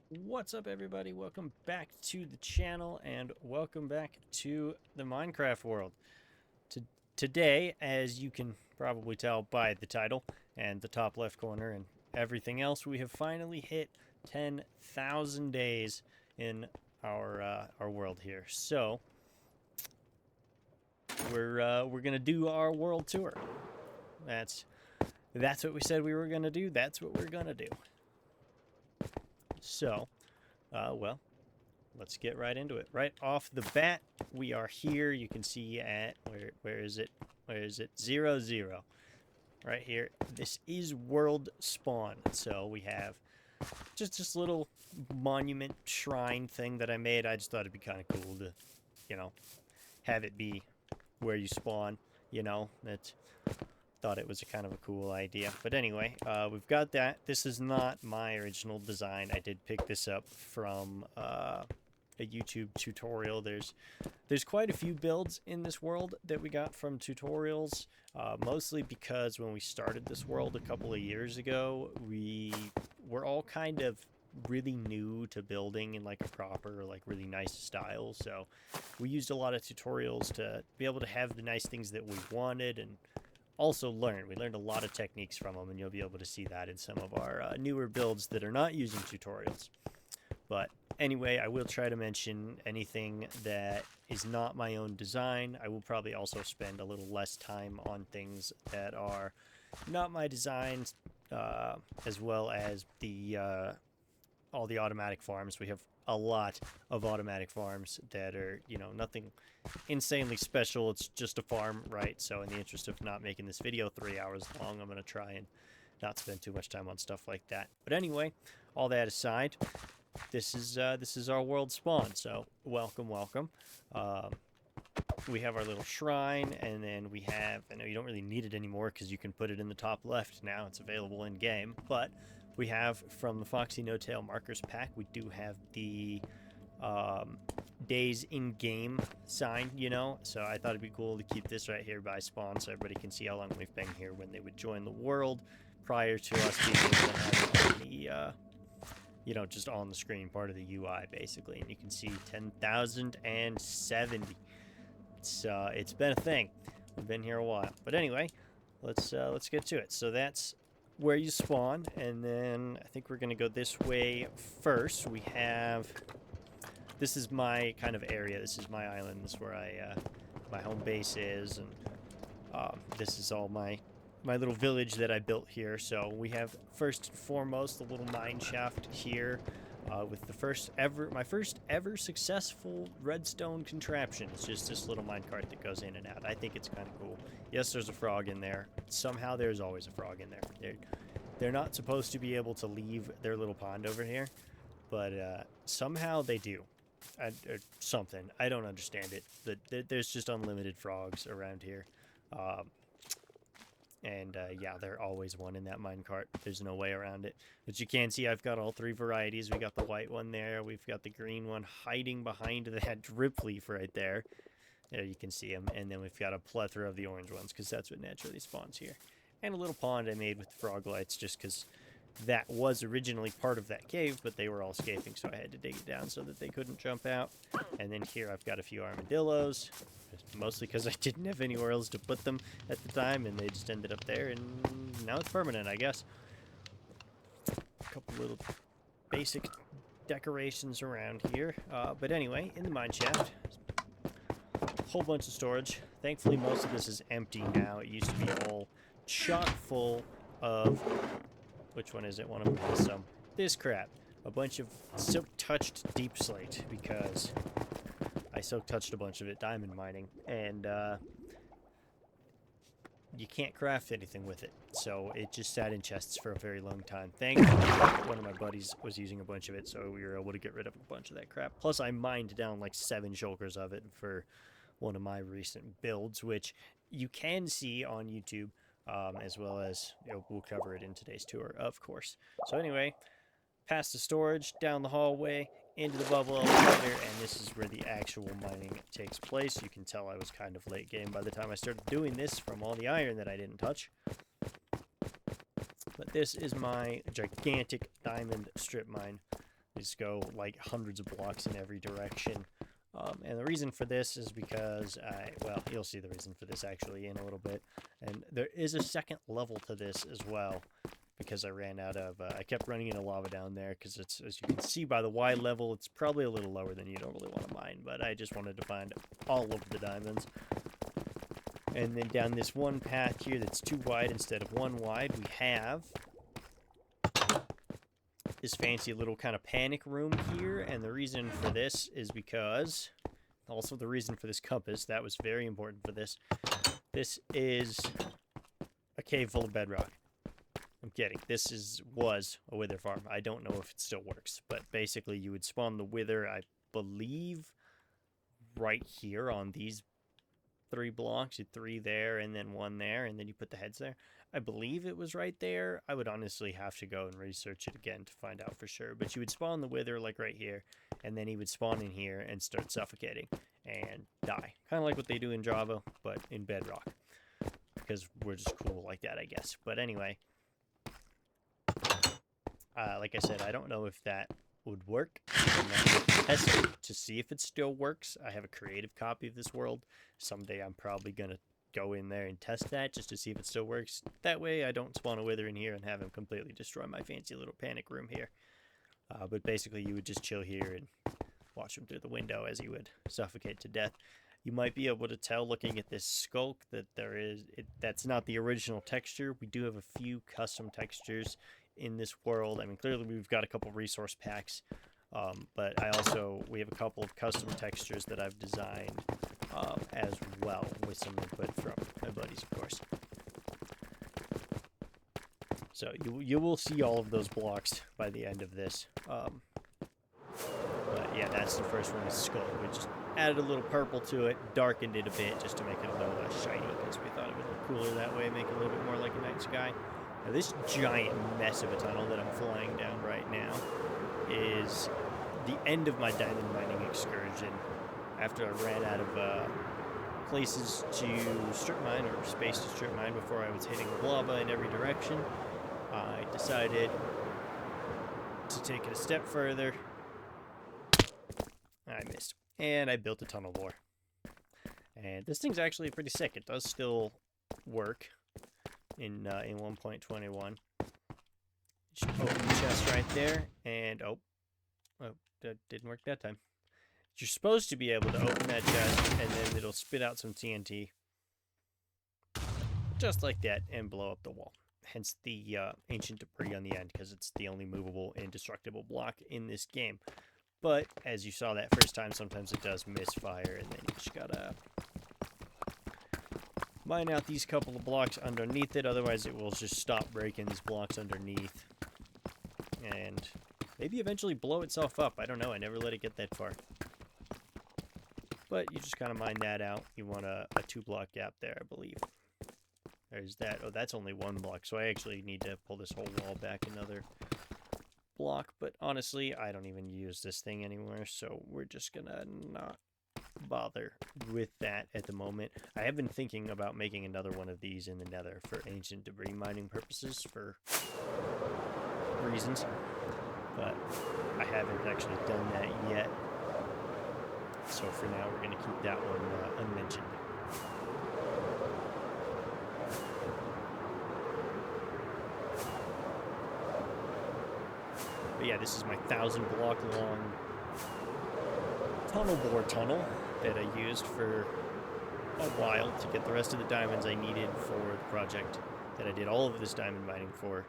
What's up, everybody? Welcome back to the channel and welcome back to the Minecraft world. Today, as you can probably tell by the title and the top left corner and everything else, we have finally hit 10,000 days in our world here. So we're gonna do our world tour. That's what we said we were gonna do. That's what we're gonna do. So, well, let's get right into it. Right off the bat, we are here. You can see at where is it? Where is it? 0, 0. Right here. This is world spawn. So we have just this little monument shrine thing that I made. I just thought it'd be kind of cool to, have it be where you spawn. That thought it was a kind of a cool idea. But anyway, we've got that. This is not my original design. I did pick this up from a YouTube tutorial. There's quite a few builds in this world that we got from tutorials, mostly because when we started this world a couple of years ago, we were all kind of really new to building in like a proper, like really nice style. So we used a lot of tutorials to be able to have the nice things that we wanted and also learn. We learned a lot of techniques from them, and you'll be able to see that in some of our newer builds that are not using tutorials. But anyway, I will try to mention anything that is not my own design. I will probably also spend a little less time on things that are not my designs, as well as the all the automatic farms. We have a lot of automatic farms that are, nothing insanely special. It's just a farm, right? So in the interest of not making this video 3 hours long, I'm going to try and not spend too much time on stuff like that. But anyway, all that aside, this is our world spawn. So welcome. We have our little shrine, and then we have, I know you don't really need it anymore because you can put it in the top left now. It's available in game, but we have from the Foxy No Tail markers pack, we do have the days in game sign, so I thought it'd be cool to keep this right here by spawn so everybody can see how long we've been here when they would join the world, prior to us being able to have the just on the screen, part of the UI basically. And you can see 10,070. It's been a thing. We've been here a while. But anyway, let's get to it. So that's where you spawn, and then I think we're gonna go this way first. We have, this is my kind of area. This is my island. This is where my home base is, and this is all my little village that I built here. So we have, first and foremost, the little mine shaft here, with my first ever successful redstone contraption. It's just this little minecart that goes in and out. I think it's kind of cool. Yes, there's a frog in there. Somehow there's always a frog in there. They're not supposed to be able to leave their little pond over here, but somehow they do. Or something. I don't understand it. There's just unlimited frogs around here. Yeah, there's always one in that minecart. There's no way around it. But you can see I've got all three varieties. We got the white one there. We've got the green one hiding behind that drip leaf right there. There you can see them. And then we've got a plethora of the orange ones because that's what naturally spawns here. And a little pond I made with frog lights just because that was originally part of that cave, but they were all escaping, so I had to dig it down so that they couldn't jump out. And then here I've got a few armadillos, mostly because I didn't have anywhere else to put them at the time, and they just ended up there, and now it's permanent, I guess. A couple little basic decorations around here. But anyway, in the mine shaft, a whole bunch of storage. Thankfully, most of this is empty now. It used to be all chock full of, which one is it? One of them has some, this crap. A bunch of silk-touched deep slate, because I silk-touched a bunch of it diamond mining, and you can't craft anything with it. So it just sat in chests for a very long time. Thankfully, one of my buddies was using a bunch of it, so we were able to get rid of a bunch of that crap. Plus, I mined down like 7 shulkers of it for one of my recent builds, which you can see on YouTube. As well as, we'll cover it in today's tour, of course. So anyway, past the storage, down the hallway, into the bubble elevator, and this is where the actual mining takes place. You can tell I was kind of late game by the time I started doing this from all the iron that I didn't touch. But this is my gigantic diamond strip mine These go like hundreds of blocks in every direction. And the reason for this is because well, you'll see the reason for this actually in a little bit. And there is a second level to this as well, because I ran out of, I kept running into lava down there, because it's, as you can see by the Y level, it's probably a little lower than you normally want to mine, but I just wanted to find all of the diamonds. And then down this one path here that's 2 wide instead of 1 wide, we have this fancy little kind of panic room here, and the reason for this is because, also the reason for this compass, that was very important for this. This is a cave full of bedrock. I'm kidding. This was a wither farm. I don't know if it still works, but basically you would spawn the wither, I believe, right here on these 3 blocks. You 3 there and then 1 there, and then you put the heads there. I believe it was right there. I would honestly have to go and research it again to find out for sure. But you would spawn the wither like right here, and then he would spawn in here and start suffocating and die. Kind of like what they do in Java, but in Bedrock. Because we're just cool like that, I guess. But anyway, like I said, I don't know if that would work. I'm not going to test it to see if it still works. I have a creative copy of this world. Someday I'm probably going to go in there and test that just to see if it still works. That way I don't spawn a wither in here and have him completely destroy my fancy little panic room here. But basically you would just chill here and watch him through the window as he would suffocate to death. You might be able to tell looking at this skulk that that's not the original texture. We do have a few custom textures in this world. I mean, clearly we've got a couple resource packs, but we have a couple of custom textures that I've designed as well, with some input from my buddies, of course. So you will see all of those blocks by the end of this. But yeah, that's the first one, is skull. We just added a little purple to it, darkened it a bit just to make it a little less shiny, because we thought it would look cooler that way, make it a little bit more like a night sky. Now, this giant mess of a tunnel that I'm flying down right now is the end of my diamond mining excursion. After I ran out of places to strip mine, or space to strip mine, before I was hitting lava in every direction, I decided to take it a step further. I missed. And I built a tunnel bore. And this thing's actually pretty sick. It does still work in 1.21. Just open the chest right there, and oh, that didn't work that time. You're supposed to be able to open that chest, and then it'll spit out some TNT, just like that, and blow up the wall. Hence the ancient debris on the end, because it's the only movable, indestructible block in this game. But as you saw that first time, sometimes it does misfire, and then you just gotta mine out these couple of blocks underneath it, otherwise it will just stop breaking these blocks underneath. And maybe eventually blow itself up. I don't know, I never let it get that far. But you just kind of mine that out. You want a 2-block gap there, I believe. There's that. Oh, that's only 1 block, so I actually need to pull this whole wall back another block. But honestly, I don't even use this thing anymore, so we're just gonna not bother with that at the moment. I have been thinking about making another one of these in the nether for ancient debris mining purposes, for reasons, but I haven't actually done that yet. So for now, we're going to keep that one unmentioned. But yeah, this is my 1,000-block long tunnel bore tunnel that I used for a while to get the rest of the diamonds I needed for the project that I did all of this diamond mining for,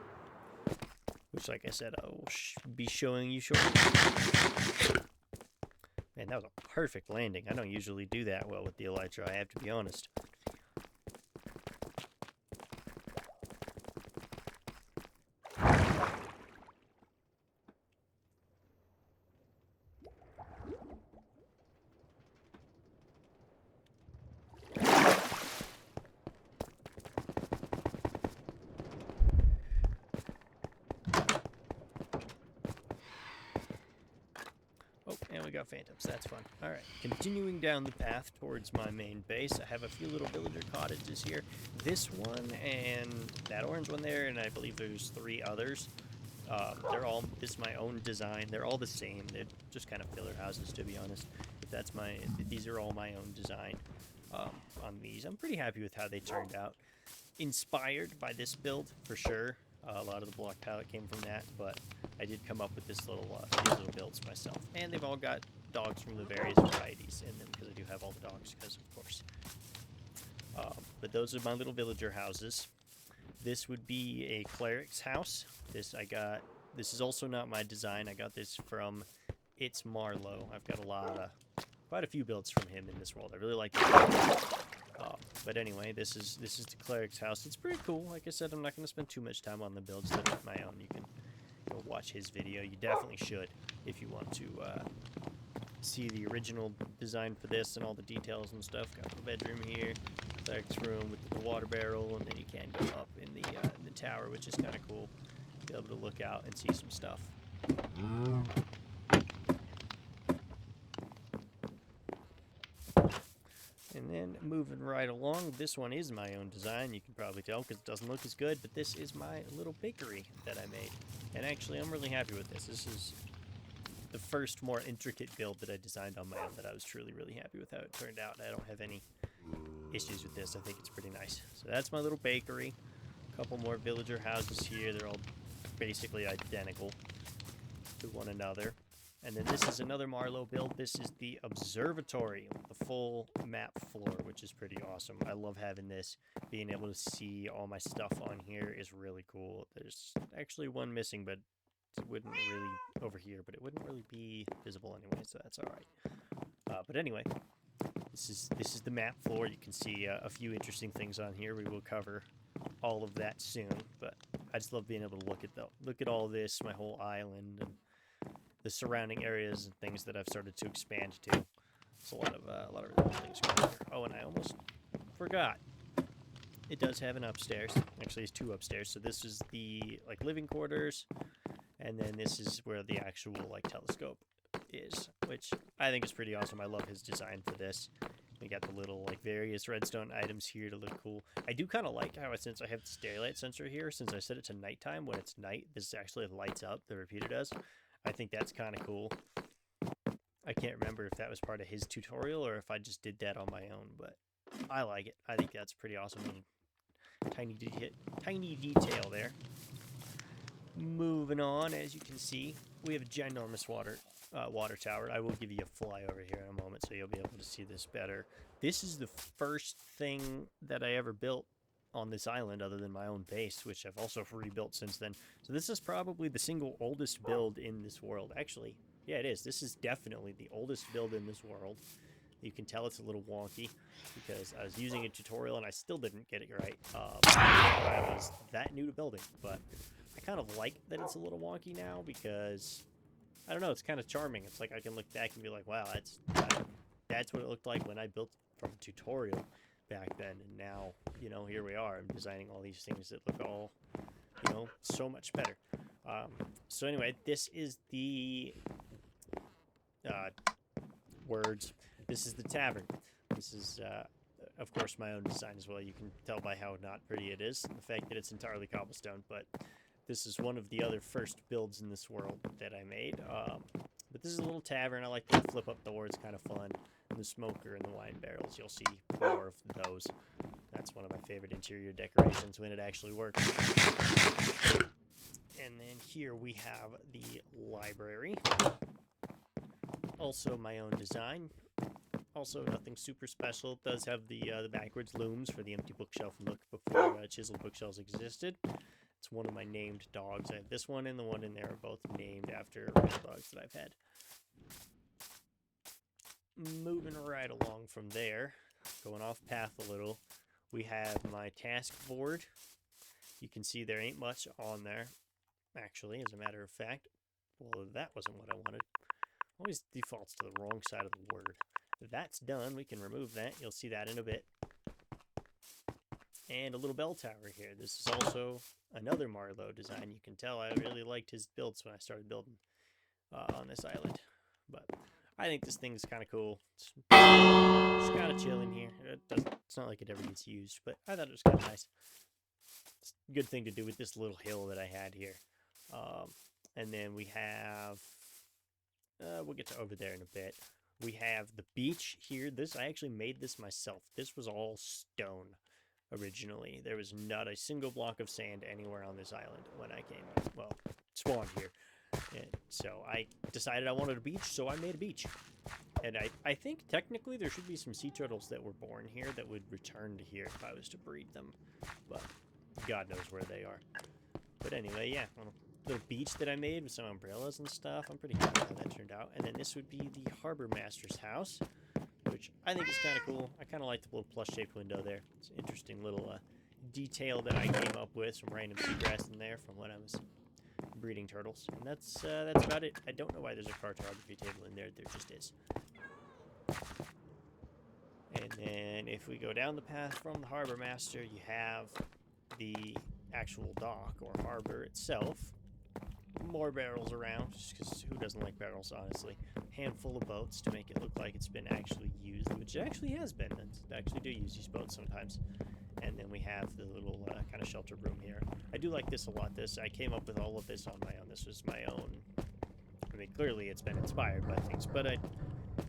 which, like I said, I will be showing you shortly. Man, that was a perfect landing. I don't usually do that well with the elytra, I have to be honest. We got phantoms, that's fun. Alright, continuing down the path towards my main base, I have a few little villager cottages here. This one and that orange one there, and I believe there's 3 others. This is my own design. They're all the same. They're just kind of filler houses, to be honest. But these are all my own design on these. I'm pretty happy with how they turned out. Inspired by this build, for sure. A lot of the block palette came from that, but I did come up with these little builds myself. And they've all got dogs from the various varieties in them, because I do have all the dogs, because of course. But those are my little villager houses. This would be a cleric's house. This is also not my design. I got this from It's Marlowe. I've got quite a few builds from him in this world. I really like it. But anyway, this is the cleric's house. It's pretty cool. Like I said, I'm not going to spend too much time on the builds that are my own. You can go watch his video. You definitely should if you want to see the original design for this and all the details and stuff. Got the bedroom here, cleric's room with the water barrel, and then you can go up in the tower, which is kind of cool. Be able to look out and see some stuff. And then moving right along, this one is my own design. You can probably tell because it doesn't look as good, but this is my little bakery that I made. And actually, I'm really happy with this. This is the first more intricate build that I designed on my own that I was truly really happy with how it turned out. I don't have any issues with this. I think it's pretty nice. So that's my little bakery. A couple more villager houses here. They're all basically identical to one another. And then this is another Marlowe build. This is the observatory, the full map floor, which is pretty awesome. I love having this. Being able to see all my stuff on here is really cool. There's actually one missing, but it wouldn't really over here, but it wouldn't really be visible anyway, so that's all right. But anyway, this is the map floor. You can see a few interesting things on here. We will cover all of that soon, but I just love being able to look at all this, my whole island, and the surrounding areas and things that I've started to expand to. There's a lot of really cool things going on here. Oh, and I almost forgot. It does have an upstairs. Actually, it's two upstairs. So this is the living quarters, and then this is where the actual telescope is, which I think is pretty awesome. I love his design for this. We got the little various redstone items here to look cool. I do kind of like how since I have this daylight sensor here, since I set it to nighttime, when it's night, this actually lights up. The repeater does. I think that's kind of cool. I can't remember if that was part of his tutorial or if I just did that on my own, but I like it. I think that's pretty awesome. Tiny detail there. Moving on, as you can see, we have a ginormous water tower. I will give you a flyover here in a moment so you'll be able to see this better. This is the first thing that I ever built on this island other than my own base, which I've also rebuilt since then. So this is probably the single oldest build in this world. Actually, yeah, it is. This is definitely the oldest build in this world. You can tell it's a little wonky because I was using a tutorial and I still didn't get it right. I was that new to building, but I kind of like that it's a little wonky now because, I don't know, it's kind of charming. It's like I can look back and be like, wow, that's what it looked like when I built from a tutorial back then, and now, here we are. I'm designing all these things that look all, so much better. So anyway, this is the This is the tavern. This is, of course, my own design as well. You can tell by how not pretty it is, the fact that it's entirely cobblestone, but this is one of the other first builds in this world that I made. But this is a little tavern. I like to flip up doors, kind of fun. And the smoker and the wine barrels, you'll see more of those. That's one of my favorite interior decorations when it actually works. And then here we have the library. Also my own design. Also nothing super special. It does have the backwards looms for the empty bookshelf look before chiseled bookshelves existed. It's one of my named dogs. I have this one and the one in there are both named after real dogs that I've had. Moving right along from there, going off path a little, we have my task board. You can see there ain't much on there, actually, as a matter of fact. Well, that wasn't what I wanted. Always defaults to the wrong side of the word. That's done. We can remove that. You'll see that in a bit. And a little bell tower here. This is also another Marlowe design. You can tell I really liked his builds when I started building on this island. But I think this thing's kind of cool. It's just kind of chilling here. It's not like it ever gets used, but I thought it was kind of nice. It's a good thing to do with this little hill that I had here. And then we have, we'll get to over there in a bit. We have the beach here. I actually made this myself. This was all stone originally. There was not a single block of sand anywhere on this island when I spawned here. And so I decided I wanted a beach, so I made a beach. And I think technically there should be some sea turtles that were born here that would return to here if I was to breed them. But God knows where they are. But anyway, yeah, little beach that I made with some umbrellas and stuff. I'm pretty happy how that turned out. And then this would be the harbor master's house, which I think is kind of cool. I kind of like the little plush-shaped window there. It's an interesting little detail that I came up with, some random seagrass in there from when I was breeding turtles. And that's about it. I don't know why there's a cartography table in there. There just is. And then if we go down the path from the harbor master, you have the actual dock or harbor itself. More barrels around, just because who doesn't like barrels, honestly. Handful of boats to make it look like it's been actually used, which it actually has been. I actually do use these boats sometimes. And then we have the little kind of shelter room here. I do like this a lot. I came up with all of this on my own. This was my own. I mean, clearly it's been inspired by things, but I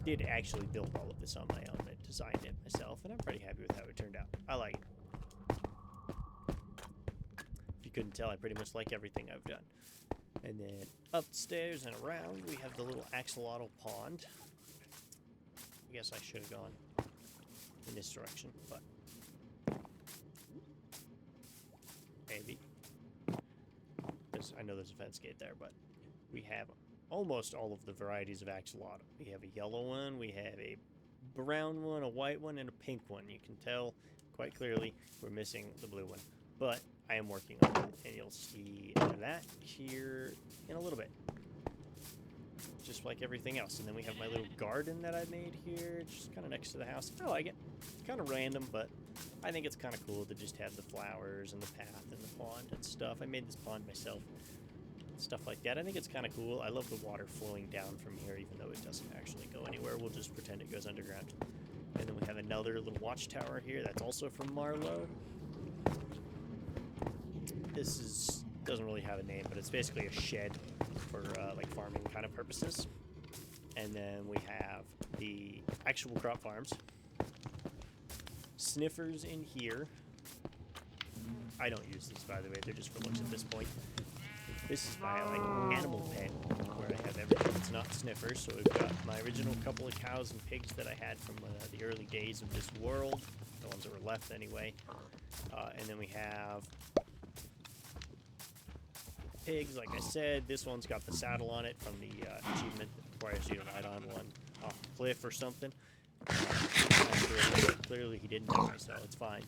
did actually build all of this on my own. I designed it myself, and I'm pretty happy with how it turned out. I like it. If you couldn't tell, I pretty much like everything I've done. And then upstairs and around, we have the little axolotl pond. I guess I should have gone in this direction, but maybe. Because I know there's a fence gate there, but we have almost all of the varieties of axolotl. We have a yellow one, we have a brown one, a white one, and a pink one. You can tell quite clearly we're missing the blue one, but I am working on it, and you'll see that here in a little bit. Just like everything else. And then we have my little garden that I made here, just kind of next to the house. I like it. It's kind of random, but I think it's kind of cool to just have the flowers and the path and the pond and stuff. I made this pond myself. Stuff like that. I think it's kind of cool. I love the water flowing down from here, even though it doesn't actually go anywhere. We'll just pretend it goes underground. And then we have another little watchtower here. That's also from Marlowe. This doesn't really have a name, but it's basically a shed for like farming kind of purposes. And then we have the actual crop farms. Sniffers in here. I don't use these, by the way. They're just for looks at this point. This is my animal pen, where I have everything that's not sniffers. So we've got my original couple of cows and pigs that I had from the early days of this world, the ones that were left anyway. And then we have pigs, like I said. This one's got the saddle on it from the achievement that requires you to ride on one off a cliff or something. Clearly he didn't die, so it's fine.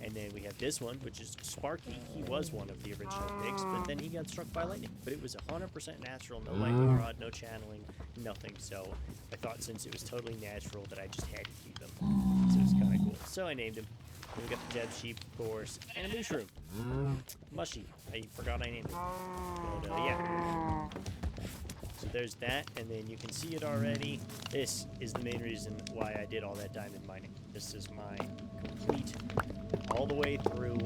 And then we have this one, which is Sparky. He was one of the original pigs, but then he got struck by lightning. But it was 100% natural, no lightning rod, no channeling, nothing. So I thought since it was totally natural that I just had to keep him. So it was kind of cool. So I named him. And we got the Jeb sheep, of course, and a mushroom. Mushy. I forgot I named it. But yeah. So there's that, and then you can see it already. This is the main reason why I did all that diamond mining. This is my complete, all the way through,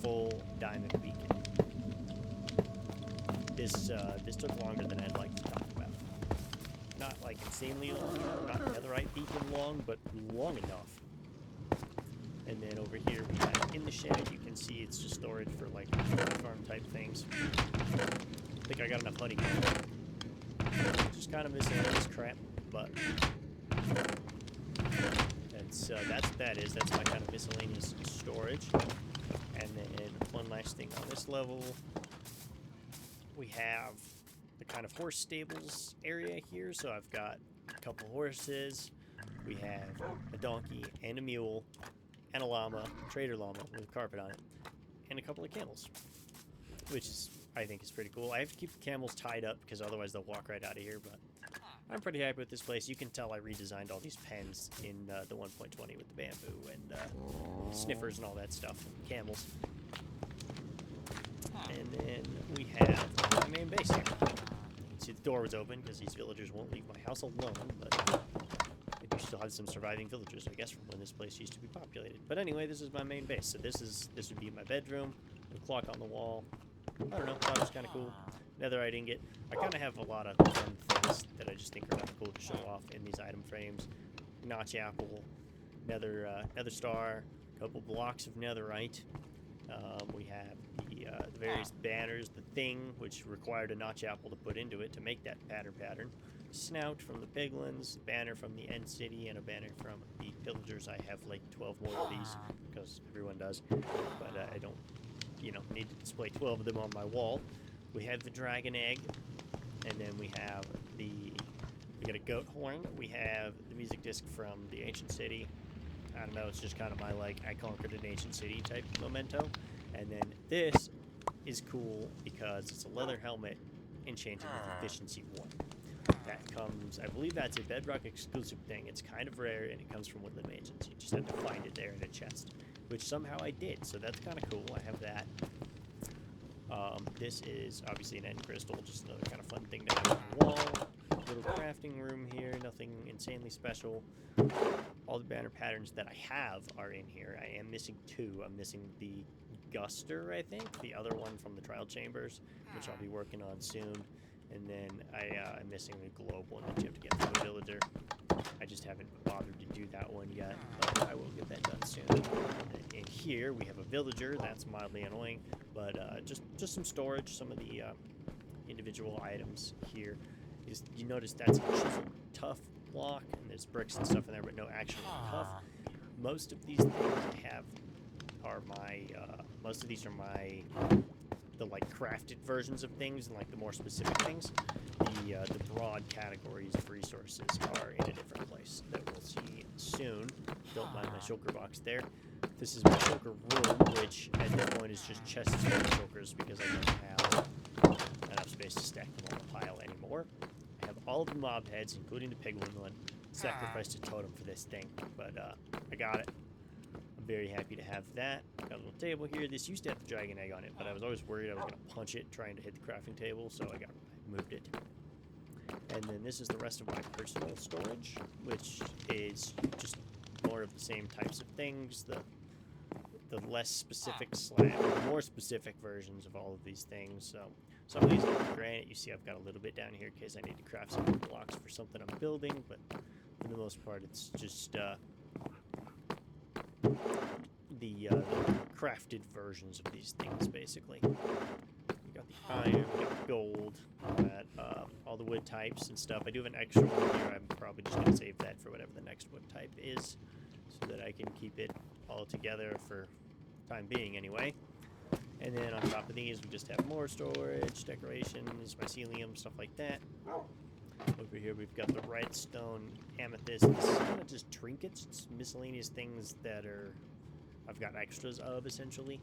full diamond beacon. This took longer than I'd like to talk about. Not like insanely long, not netherite beacon long, but long enough. And then over here we have in the shed, you can see it's just storage for like farm type things. I think I got enough honey. Just kind of miscellaneous crap, but that's what that is. That's my kind of miscellaneous storage. And then one last thing on this level, we have the kind of horse stables area here. So I've got a couple horses. We have a donkey and a mule and a llama, trader llama with a carpet on it, and a couple of camels, which is, I think, is pretty cool. I have to keep the camels tied up because otherwise they'll walk right out of here, but I'm pretty happy with this place. You can tell I redesigned all these pens in the 1.20 with the bamboo and sniffers and all that stuff, and camels. And then we have my main base here. You can see the door was open because these villagers won't leave my house alone, but I do still have some surviving villagers, I guess, from when this place used to be populated. But anyway, this is my main base. So this would be my bedroom, the clock on the wall. I don't know, thought it was kind of cool. netherite ingot. I kind of have a lot of fun things that I just think are kind of cool to show off in these item frames. Notch apple, nether star, a couple blocks of netherite. We have the various banners, the thing, which required a notch apple to put into it to make that pattern. Snout from the piglins, banner from the end city, and a banner from the pillagers. I have like 12 more of these because everyone does, but I don't, need to display 12 of them on my wall. We have the dragon egg, and then we got a goat horn. We have the music disc from the ancient city. I don't know, it's just kind of my I conquered an ancient city type memento. And then this is cool because it's a leather helmet enchanted with efficiency 1. That comes, I believe that's a Bedrock exclusive thing. It's kind of rare and it comes from Woodland Mansions. You just have to find it there in a chest, which somehow I did, so that's kind of cool. I have that. This is obviously an end crystal, just another kind of fun thing to have on the wall. Little crafting room here, nothing insanely special. All the banner patterns that I have are in here. I am missing 2. I'm missing the Guster, I think, the other one from the trial chambers, which I'll be working on soon. And then I'm missing the globe one that you have to get from a villager. I just haven't bothered to do that one yet, but I will get that done soon. And in here we have a villager. That's mildly annoying, but just some storage. Some of the individual items here. You notice that's a chiseled tough block, and there's bricks and stuff in there, but no actual tough. Most of these things I have are the crafted versions of things, and the more specific things. The broad categories of resources are in a different place that we'll see soon. Built by my shulker box there. This is my shulker room, which at this point is just chests full of shulkers because I don't have enough space to stack them on a pile anymore. I have all of the mob heads, including the piglin one. Sacrificed a totem for this thing, but I got it. I'm very happy to have that. Got a little table here. This used to have the dragon egg on it, but I was always worried I was going to punch it trying to hit the crafting table, so I moved it. And then this is the rest of my personal storage, which is just more of the same types of things. The less specific more specific versions of all of these things. So some of these are granite. You see I've got a little bit down here in case I need to craft some blocks for something I'm building, but for the most part it's just the crafted versions of these things, basically. We got the iron, we got gold, all the wood types and stuff. I do have an extra one here. I'm probably just going to save that for whatever the next wood type is, so that I can keep it all together for time being anyway. And then on top of these, we just have more storage, decorations, mycelium, stuff like that. Over here, we've got the redstone, amethyst. This is kind of just trinkets. It's miscellaneous things that I've got extras of, essentially.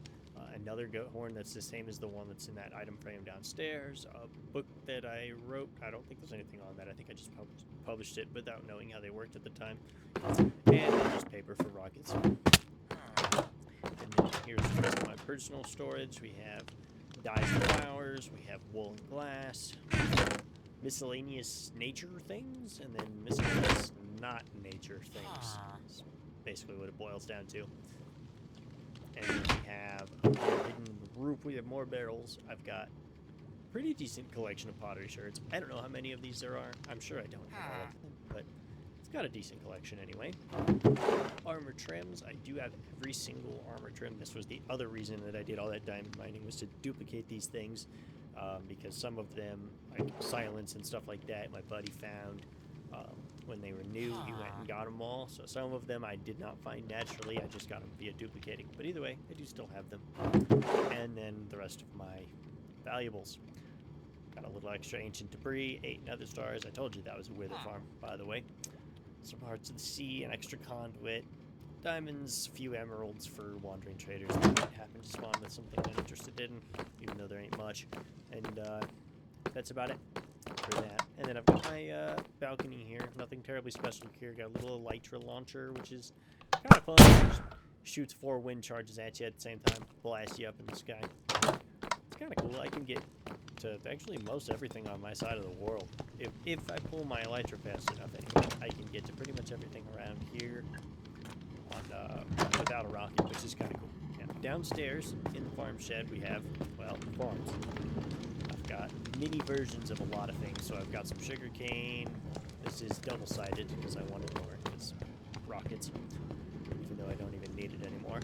Another goat horn that's the same as the one that's in that item frame downstairs. A book that I wrote. I don't think there's anything on that. I think I just published it without knowing how they worked at the time. And then just paper for rockets. And then here's the rest of my personal storage. We have dyes and flowers. We have wool and glass. Miscellaneous nature things. And then miscellaneous not nature things. That's basically what it boils down to. And then we have hidden in the roof. We have more barrels. I've got a pretty decent collection of pottery sherds. I don't know how many of these there are. I'm sure I don't have all of them, but it's got a decent collection anyway. Armor trims. I do have every single armor trim. This was the other reason that I did all that diamond mining, was to duplicate these things, because some of them, like silence and stuff like that, my buddy found when they were new. He went and got them all. So some of them I did not find naturally. I just got them via duplicating. But either way, I do still have them. And then the rest of my valuables. Got a little extra ancient debris, 8 nether stars. I told you that was a wither farm, by the way. Some hearts of the sea, an extra conduit, diamonds, a few emeralds for wandering traders that might happen to spawn with something I'm interested in, even though there ain't much. And that's about it for that. And then I've got my balcony here. Nothing terribly special here. Got a little elytra launcher, which is kind of fun. Just shoots 4 wind charges at you at the same time, blasts you up in the sky. It's kind of cool. I can get to actually most everything on my side of the world. If I pull my elytra fast enough, anyway, I can get to pretty much everything around here on without a rocket, which is kind of cool. Yeah. Downstairs in the farm shed we have, well, farms. I've got mini versions of a lot of things. So I've got some sugar cane. This is double-sided because I wanted more. It's rockets, even though I don't even need it anymore.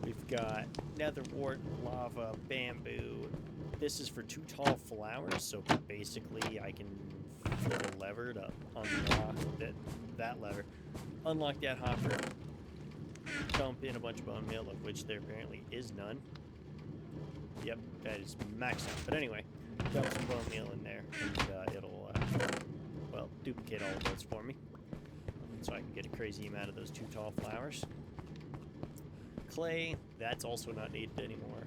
We've got nether wart, lava, bamboo. This is for 2 tall flowers, so basically I can flip a lever to unlock that lever. Unlock that hopper, dump in a bunch of bone meal, of which there apparently is none. Yep, that is maxed out. But anyway, dump some bone meal in there, and it'll, well, duplicate all of those for me. So I can get a crazy amount of those 2 tall flowers. Clay, that's also not needed anymore.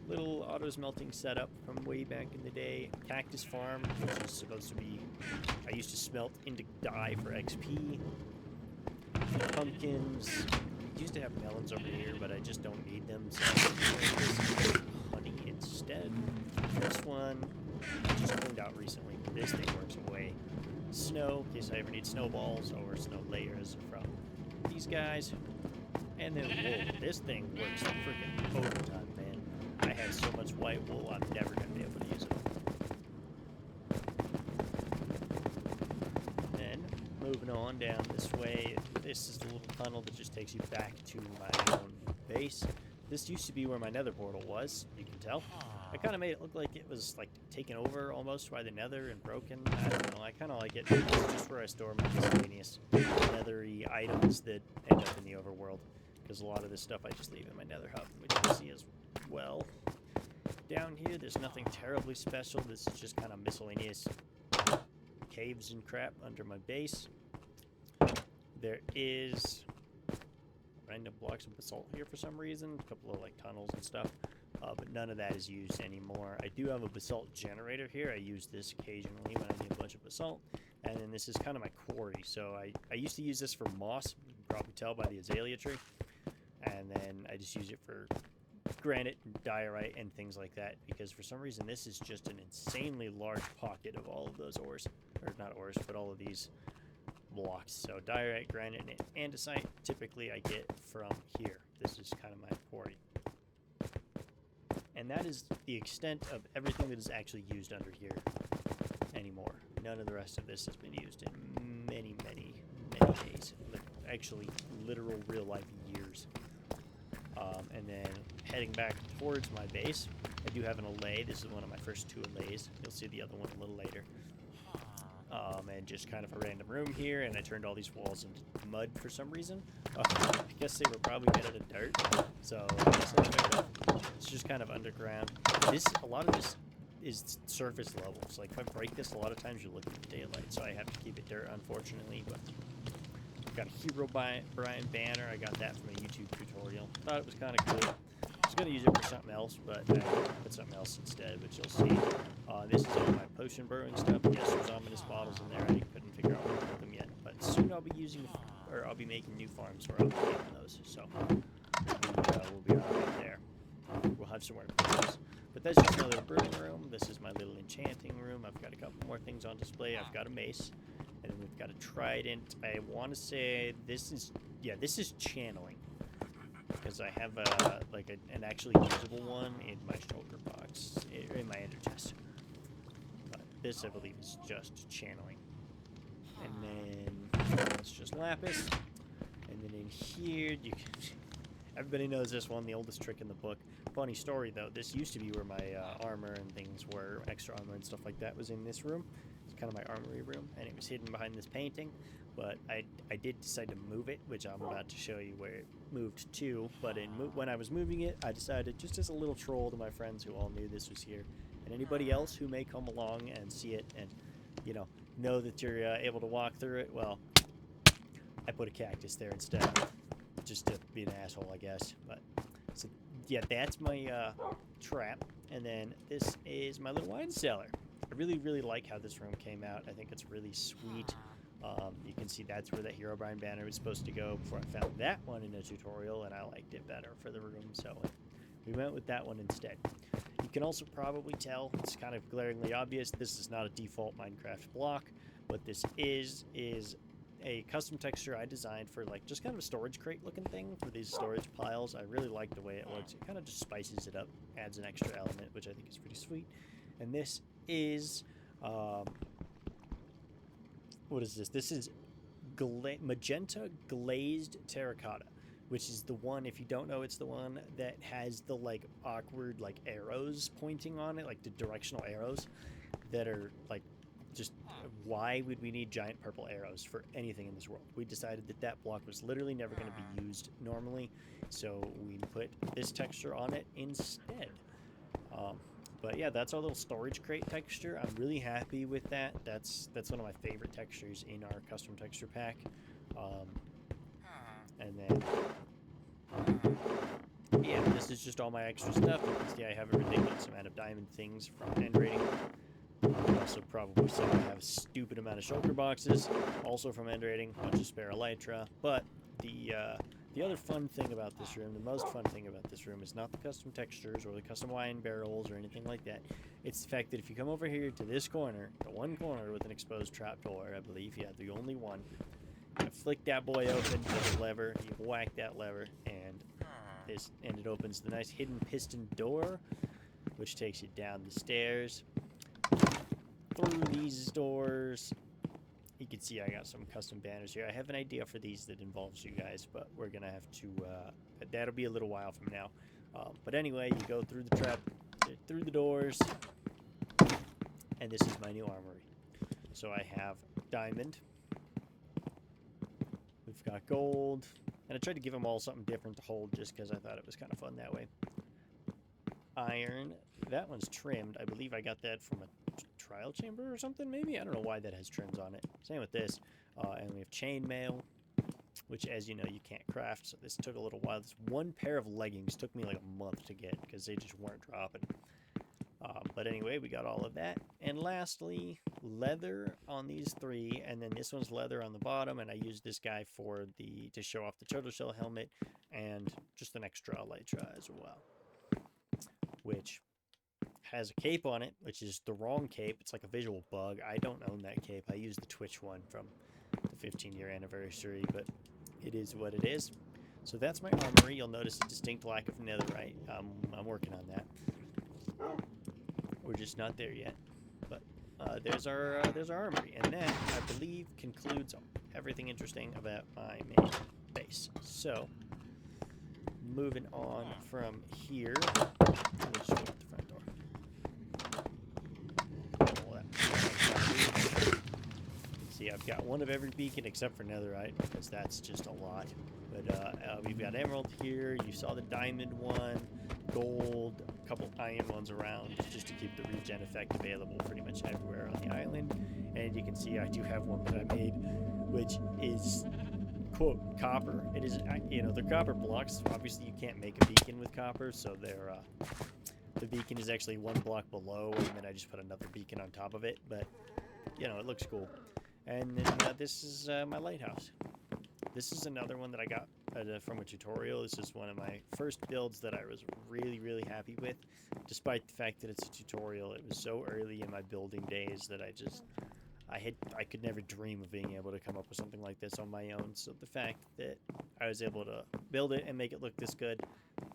Little auto-smelting setup from way back in the day. Cactus farm, which is supposed to be... I used to smelt into dye for XP. Pumpkins. I used to have melons over here, but I just don't need them, so I'm going honey instead. This one I just cleaned out recently, but this thing works away. Snow, in case I ever need snowballs or snow layers from these guys. And then wool. This thing works freaking overtime, man. I have so much white wool, I'm never going to be able to use it. Then, moving on down this way, this is the little tunnel that just takes you back to my own base. This used to be where my nether portal was, you can tell. I kind of made it look like it was like taken over almost by the nether and broken. I don't know, I kind of like it. It's just where I store my miscellaneous nethery items that end up in the overworld. Because a lot of this stuff I just leave in my nether hub, which you can see as well. Down here, there's nothing terribly special. This is just kind of miscellaneous caves and crap under my base. There is random blocks of basalt here for some reason. A couple of like tunnels and stuff. But none of that is used anymore. I do have a basalt generator here. I use this occasionally when I need a bunch of basalt. And then this is kind of my quarry. So I used to use this for moss. You can probably tell by the azalea tree. And then I just use it for granite and diorite and things like that, because for some reason this is just an insanely large pocket of all of those ores, or not ores, but all of these blocks. So diorite, granite, and andesite typically I get from here. This is kind of my quarry. And that is the extent of everything that is actually used under here anymore. None of the rest of this has been used in many, many, many days. Actually, literal real-life years. And then heading back towards my base, I do have an allay. This is one of my first 2 allays. You'll see the other one a little later. And just kind of a random room here, and I turned all these walls into mud for some reason. I guess they were probably made out of dirt, so it's just kind of underground. A lot of this is surface levels. Like if I break this, a lot of times you're looking at daylight, so I have to keep it dirt, unfortunately. But I've got a Herobrine banner. I got that from a YouTube tutorial. Thought it was kind of cool. I was going to use it for something else, but I put something else instead, which you'll see. This is all my potion brewing stuff. Yes, there's ominous bottles in there. I couldn't figure out where to put them yet, but soon I'll be using, or I'll be making new farms where I'll be making those. So we'll be all right there. We'll have somewhere to put those. But that's just my little brewing room. This is my little enchanting room. I've got a couple more things on display. I've got a mace, and then we've got a trident. I want to say this is channeling, because I have an actually usable one in my shulker box, in my ender chest. But this, I believe, is just channeling. And then it's just lapis. And then in here, you can... Everybody knows this one, the oldest trick in the book. Funny story, though. This used to be where my armor and things were, extra armor and stuff like that was in this room. It's kind of my armory room, and it was hidden behind this painting. But I did decide to move it, which I'm about to show you where it moved to. But when I was moving it, I decided, just as a little troll to my friends who all knew this was here, and anybody else who may come along and see it and, know that you're able to walk through it, well, I put a cactus there instead. Just to be an asshole, I guess. But so yeah, that's my trap, and then this is my little wine cellar. I really like how this room came out. I think it's really sweet. You can see that's where that Herobrine banner was supposed to go before I found that one in a tutorial, and I liked it better for the room, so we went with that one instead. You can also probably tell, it's kind of glaringly obvious, this is not a default Minecraft block. What this is a custom texture I designed for just kind of a storage crate looking thing for these storage piles. I really like the way it looks. It kind of just spices it up, adds an extra element, which I think is pretty sweet. And this is, what is this? This is magenta glazed terracotta, which is the one, if you don't know, it's the one that has the like awkward like arrows pointing on it, like the directional arrows that are like, just why would we need giant purple arrows for anything in this world? We decided that that block was literally never going to be used normally, so we put this texture on it instead. But yeah, that's our little storage crate texture. I'm really happy with that. That's one of my favorite textures in our custom texture pack. And then, yeah, this is just all my extra stuff. You can see I have a ridiculous amount of diamond things from end rating. You also probably saw I have a stupid amount of shulker boxes, also from end rating, a bunch of spare elytra. But the other fun thing about this room, the most fun thing about this room, is not the custom textures or the custom wine barrels or anything like that. It's the fact that if you come over here to this corner, the one corner with an exposed trapdoor, I believe, yeah, the only one, you flick that boy open with a lever, you whack that lever, and it opens the nice hidden piston door, which takes you down the stairs, through these doors. You can see I got some custom banners here. I have an idea for these that involves you guys, but we're gonna have to, that'll be a little while from now. But anyway, you go through the trap, through the doors, and this is my new armory. So I have diamond, we've got gold, and I tried to give them all something different to hold just because I thought it was kind of fun that way. Iron, that one's trimmed. I believe I got that from a trial chamber or something, maybe? I don't know why that has trims on it. Same with this. And we have chainmail, which, as you know, you can't craft, so this took a little while. This one pair of leggings took me like a month to get because they just weren't dropping. But anyway, we got all of that. And lastly, leather on these three, and then this one's leather on the bottom, and I used this guy for to show off the turtle shell helmet and just an extra elytra as well, which has a cape on it, which is the wrong cape. It's like a visual bug. I don't own that cape. I use the Twitch one from the 15-year anniversary, but it is what it is. So that's my armory. You'll notice a distinct lack of netherite. I'm working on that. We're just not there yet. But there's our armory, and that, I believe, concludes everything interesting about my main base. So moving on from here, let me just go out the front door. See, I've got one of every beacon except for netherite, because that's just a lot. But we've got emerald here. You saw the diamond one, gold, a couple iron ones around, just to keep the regen effect available pretty much everywhere on the island. And you can see I do have one that I made, which is, quote, copper. It is, they're copper blocks. Obviously, you can't make a beacon with copper, so they're the beacon is actually one block below, and then I just put another beacon on top of it. But it looks cool. And then this is my lighthouse. This is another one that I got from a tutorial. This is one of my first builds that I was really, really happy with. Despite the fact that it's a tutorial, it was so early in my building days that I could never dream of being able to come up with something like this on my own. So the fact that I was able to build it and make it look this good,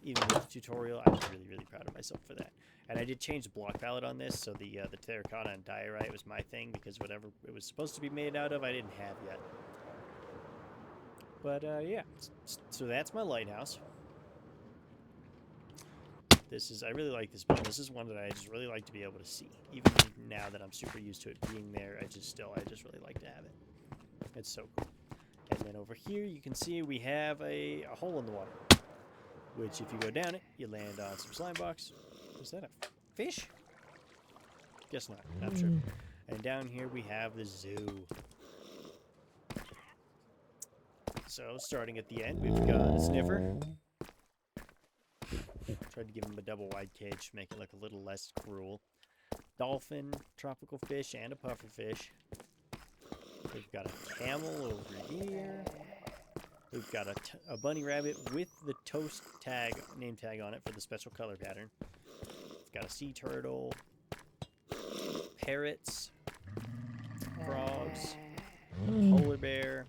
even with the tutorial, I was really, really proud of myself for that. And I did change the block palette on this, so the terracotta and diorite was my thing, because whatever it was supposed to be made out of, I didn't have yet. But yeah, so that's my lighthouse. I really like this build. This is one that I just really like to be able to see. Even now that I'm super used to it being there, I just really like to have it. It's so cool. And then over here, you can see we have a hole in the water, which if you go down it, you land on some slime box. Is that a fish? Guess not. Not sure. And down here we have the zoo. So starting at the end, we've got a sniffer. Tried to give him a double wide cage to make it look a little less cruel. Dolphin, tropical fish, and a puffer fish. We've got a camel over here. We've got a bunny rabbit with the toast name tag on it for the special color pattern. We've got a sea turtle, parrots, frogs, polar bear.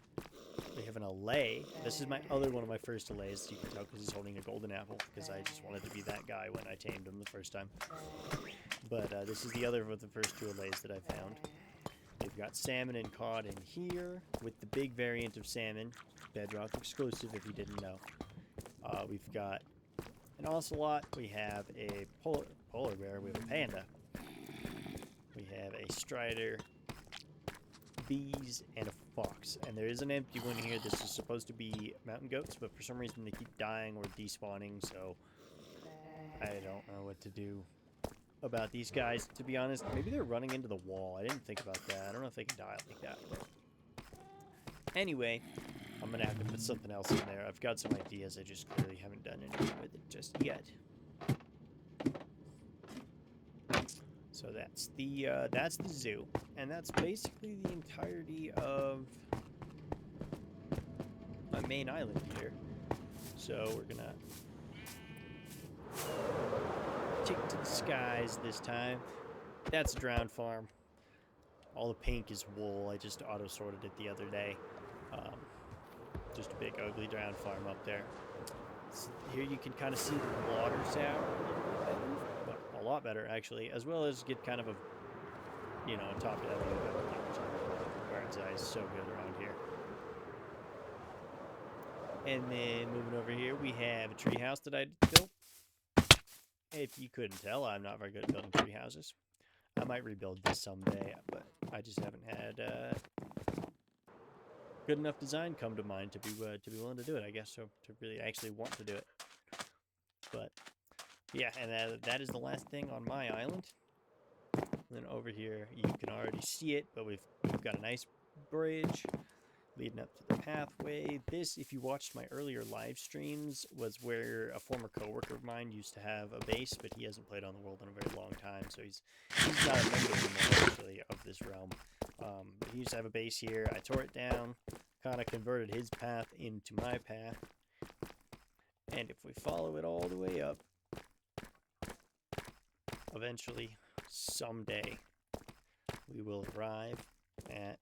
We have an allay. This is one of my first allays. You can tell because he's holding a golden apple, because I just wanted to be that guy when I tamed him the first time. But this is the other of the first two allays that I found. They've got salmon and cod in here with the big variant of salmon, bedrock exclusive if you didn't know. We've got an ocelot, we have a polar bear, we have a panda, we have a strider, bees, and a fox. And there is an empty one here. This is supposed to be mountain goats, but for some reason they keep dying or despawning, so I don't know what to do about these guys, to be honest. Maybe they're running into the wall. I didn't think about that. I don't know if they can die like that. But anyway, I'm gonna have to put something else in there. I've got some ideas. I just clearly haven't done anything with it just yet. So that's the zoo, and that's basically the entirety of my main island here. So we're gonna take to the skies this time. That's a drowned farm. All the pink is wool. I just auto-sorted it the other day. Just a big ugly drowned farm up there. So here you can kind of see the water tower a little bit better, but a lot better actually, as well as get kind of a, you know, a top-down view of everything, which bird's eye is so good around here. And then moving over here, we have a tree house that I built. If you couldn't tell, I'm not very good at building tree houses. I might rebuild this someday, but I just haven't had good enough design come to mind to be willing to do it, I guess, so to really actually want to do it. But yeah, and that is the last thing on my island. And then over here, you can already see it, but we've got a nice bridge leading up to the pathway. This, if you watched my earlier live streams, was where a former coworker of mine used to have a base, but he hasn't played on the world in a very long time, so he's not a member anymore, actually, of this realm. But he used to have a base here. I tore it down, kind of converted his path into my path, and if we follow it all the way up, eventually, someday, we will arrive at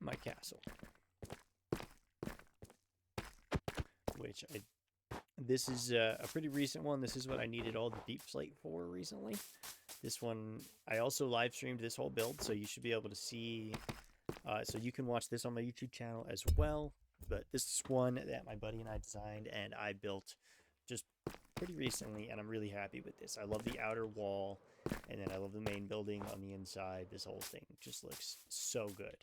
my castle, which this is a pretty recent one. This is what I needed all the deep slate for recently. This one, I also live streamed this whole build, so you should be able to see, so you can watch this on my YouTube channel as well. But this is one that my buddy and I designed and I built just pretty recently, and I'm really happy with this. I love the outer wall, and then I love the main building on the inside. This whole thing just looks so good.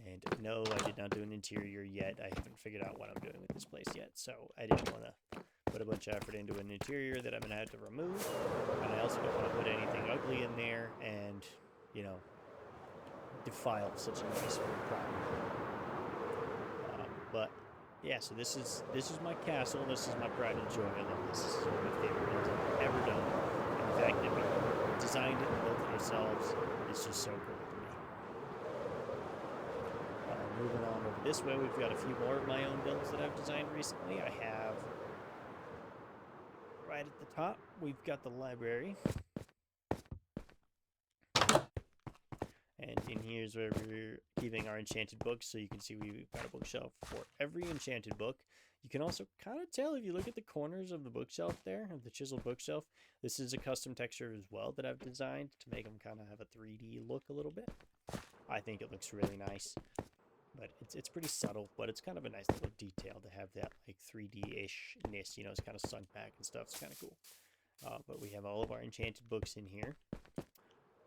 And no, I did not do an interior yet. I haven't figured out what I'm doing with this place yet, so I didn't want to put a bunch of effort into an interior that I'm going to have to remove. And I also don't want to put anything ugly in there and, you know, defile such a nice property. But yeah, so this is my castle. This is my pride and joy. I love this. This is one of my favorite builds I've ever done. And the fact that we designed it and built it ourselves is just so cool to me. Moving on over this way, we've got a few more of my own builds that I've designed recently. I have, right at the top, we've got the library. And in here is where we're keeping our enchanted books, so you can see we've got a bookshelf for every enchanted book. You can also kind of tell if you look at the corners of the bookshelf there, of the chiseled bookshelf. This is a custom texture as well that I've designed to make them kind of have a 3D look a little bit. I think it looks really nice. But it's pretty subtle, but it's kind of a nice little detail to have that like 3D-ish-ness, you know, it's kind of sunk back and stuff. It's kind of cool. But we have all of our enchanted books in here.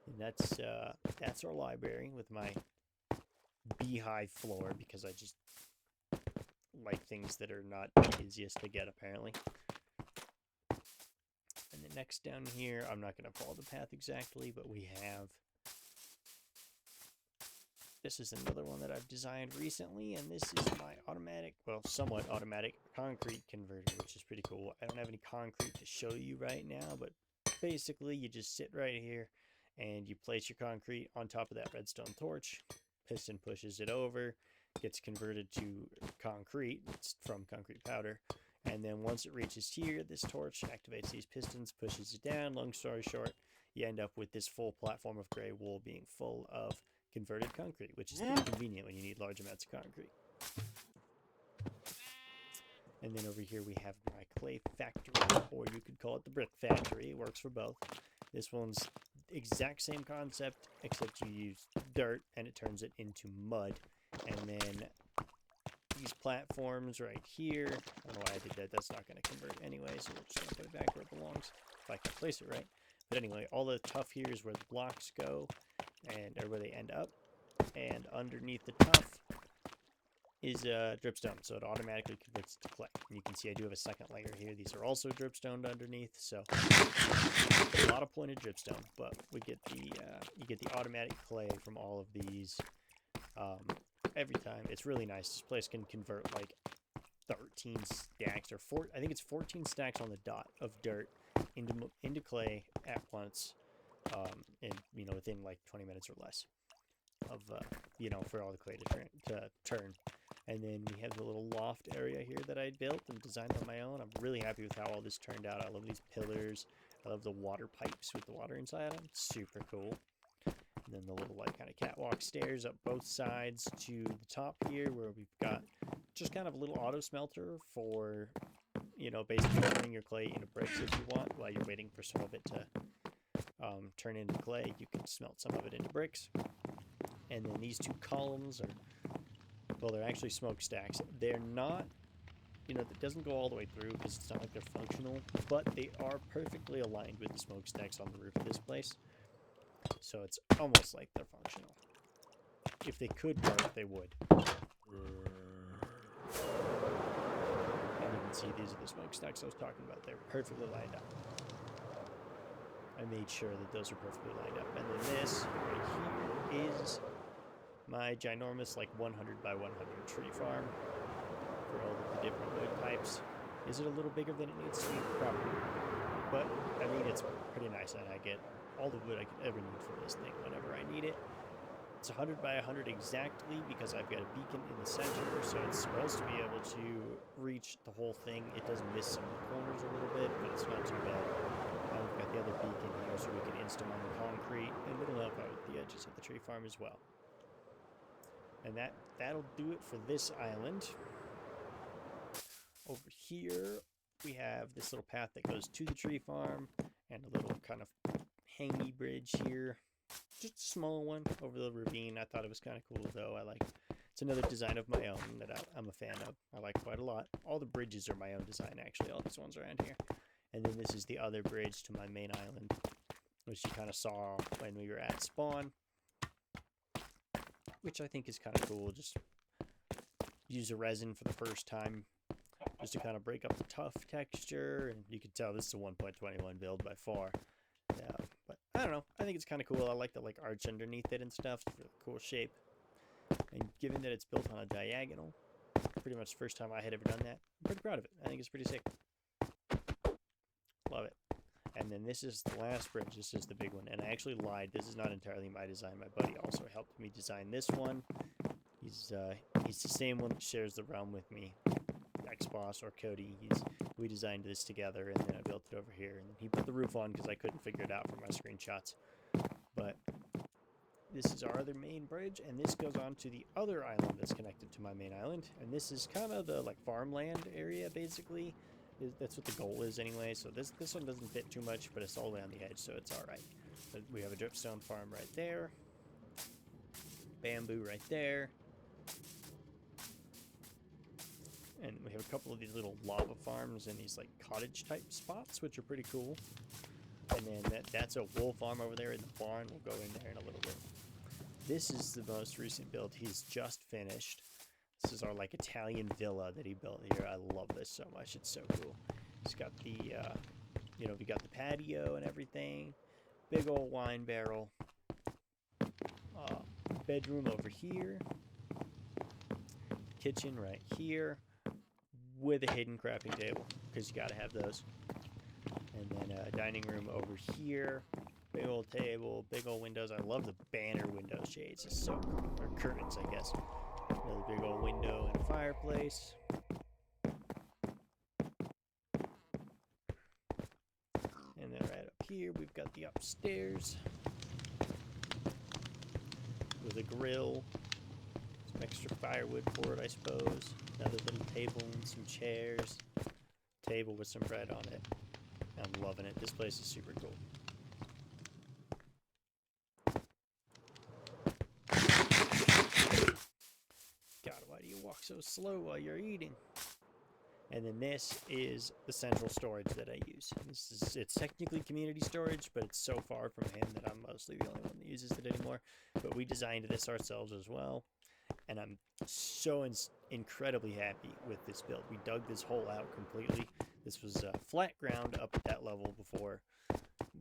And that's our library with my beehive floor, because I just like things that are not the easiest to get, apparently. And then next down here, I'm not going to follow the path exactly, but we have... This is another one that I've designed recently, and this is my automatic, well, somewhat automatic concrete converter, which is pretty cool. I don't have any concrete to show you right now, but basically you just sit right here and you place your concrete on top of that redstone torch. Piston pushes it over, gets converted to concrete. It's from concrete powder. And then once it reaches here, this torch activates these pistons, pushes it down. Long story short, you end up with this full platform of gray wool being full of converted concrete, which is pretty convenient when you need large amounts of concrete. And then over here we have my clay factory, or you could call it the brick factory. It works for both. This one's exact same concept, except you use dirt and it turns it into mud. And then these platforms right here, I don't know why I did that, that's not going to convert anyway, so we're just going to put it back where it belongs, if I can place it right. But anyway, all the tuff here is where the blocks go, or where they end up, and underneath the tuff is dripstone, so it automatically converts to clay. And you can see I do have a second layer here. These are also dripstoned underneath, so a lot of pointed dripstone, but we get the you get the automatic clay from all of these every time. It's really nice. This place can convert like 13 stacks or I think it's 14 stacks on the dot of dirt into clay at once, and within like 20 minutes or less of for all the clay to turn. And then we have the little loft area here that I built and designed on my own. I'm really happy with how all this turned out. I love these pillars. I love the water pipes with the water inside them. Super cool. And then the little like kind of catwalk stairs up both sides to the top here, where we've got just kind of a little auto smelter for basically turning your clay into bricks if you want. While you're waiting for some of it to turn into clay, you can smelt some of it into bricks. And then these two columns they're actually smokestacks. They're not, it doesn't go all the way through because it's not like they're functional, but they are perfectly aligned with the smokestacks on the roof of this place. So it's almost like they're functional. If they could work, they would. And you can see these are the smokestacks I was talking about. They're perfectly lined up. I made sure that those are perfectly lined up. And then this right here is my ginormous like 100 by 100 tree farm for all of the different wood types. Is it a little bigger than it needs to be? Probably. But I mean, it's pretty nice, and I get all the wood I could ever need for this thing whenever I need it. It's 100 by 100 exactly because I've got a beacon in the center, so it's supposed to be able to reach the whole thing. It does miss some of the corners a little bit, but it's not too bad. We've got the other beacon here so we can insta-mine the concrete, and it'll help out with the edges of the tree farm as well. And that'll do it for this island. Over here, we have this little path that goes to the tree farm, and a little kind of hangy bridge here. Just a small one over the ravine. I thought it was kind of cool, though. It's another design of my own that I'm a fan of. I like quite a lot. All the bridges are my own design, actually. All these ones around here. And then this is the other bridge to my main island, which you kind of saw when we were at spawn, which I think is kind of cool. Just use a resin for the first time just to kind of break up the tough texture. And you can tell this is a 1.21 build by far. Yeah, but I don't know. I think it's kind of cool. I like the like arch underneath it and stuff for the cool shape. And given that it's built on a diagonal, pretty much the first time I had ever done that, I'm pretty proud of it. I think it's pretty sick. Love it. And then this is the last bridge. This is the big one. And I actually lied. This is not entirely my design. My buddy also helped me design this one. He's the same one that shares the realm with me. Xboss or Cody. We designed this together, and then I built it over here. And he put the roof on because I couldn't figure it out from my screenshots. But this is our other main bridge, and this goes on to the other island that's connected to my main island. And this is kind of the like farmland area, basically. That's what the goal is anyway. So this one doesn't fit too much, but it's all the way on the edge, so it's all right. But we have a dripstone farm right there. Bamboo right there. And we have a couple of these little lava farms and these like cottage type spots, which are pretty cool. And then that's a wool farm over there in the barn. We'll go in there in a little bit. This is the most recent build he's just finished. This is our like Italian villa that he built here. I love this so much. It's so cool. He's got the, we got the patio and everything. Big old wine barrel. Bedroom over here. Kitchen right here. With a hidden crafting table, because you gotta have those. And then a dining room over here. Big old table, big old windows. I love the banner window shades. It's so cool. Or curtains, I guess. Another big old window and a fireplace. And then right up here, we've got the upstairs. With a grill. Some extra firewood for it, I suppose. Another little table and some chairs. Table with some bread on it. I'm loving it. This place is super cool. God, why do you walk so slow while you're eating? And then this is the central storage that I use. It's technically community storage, but it's so far from him that I'm mostly the only one that uses it anymore. But we designed this ourselves as well. And I'm so incredibly happy with this build. We dug this hole out completely. This was flat ground up at that level before,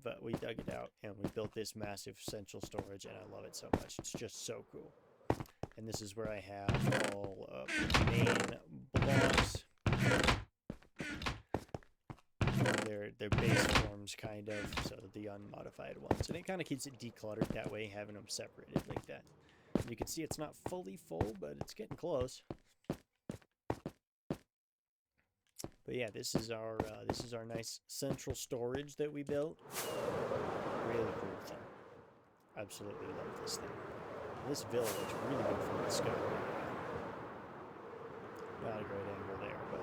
but we dug it out and we built this massive central storage, and I love it so much. It's just so cool. And this is where I have all of the main blocks. They're base forms, kind of, so the unmodified ones. And it kind of keeps it decluttered that way, having them separated like that. And you can see it's not fully full, but it's getting close. But yeah, this is our nice central storage that we built. Really cool thing. Absolutely love this thing. And this villa looks really good from the sky. Not a great angle there, but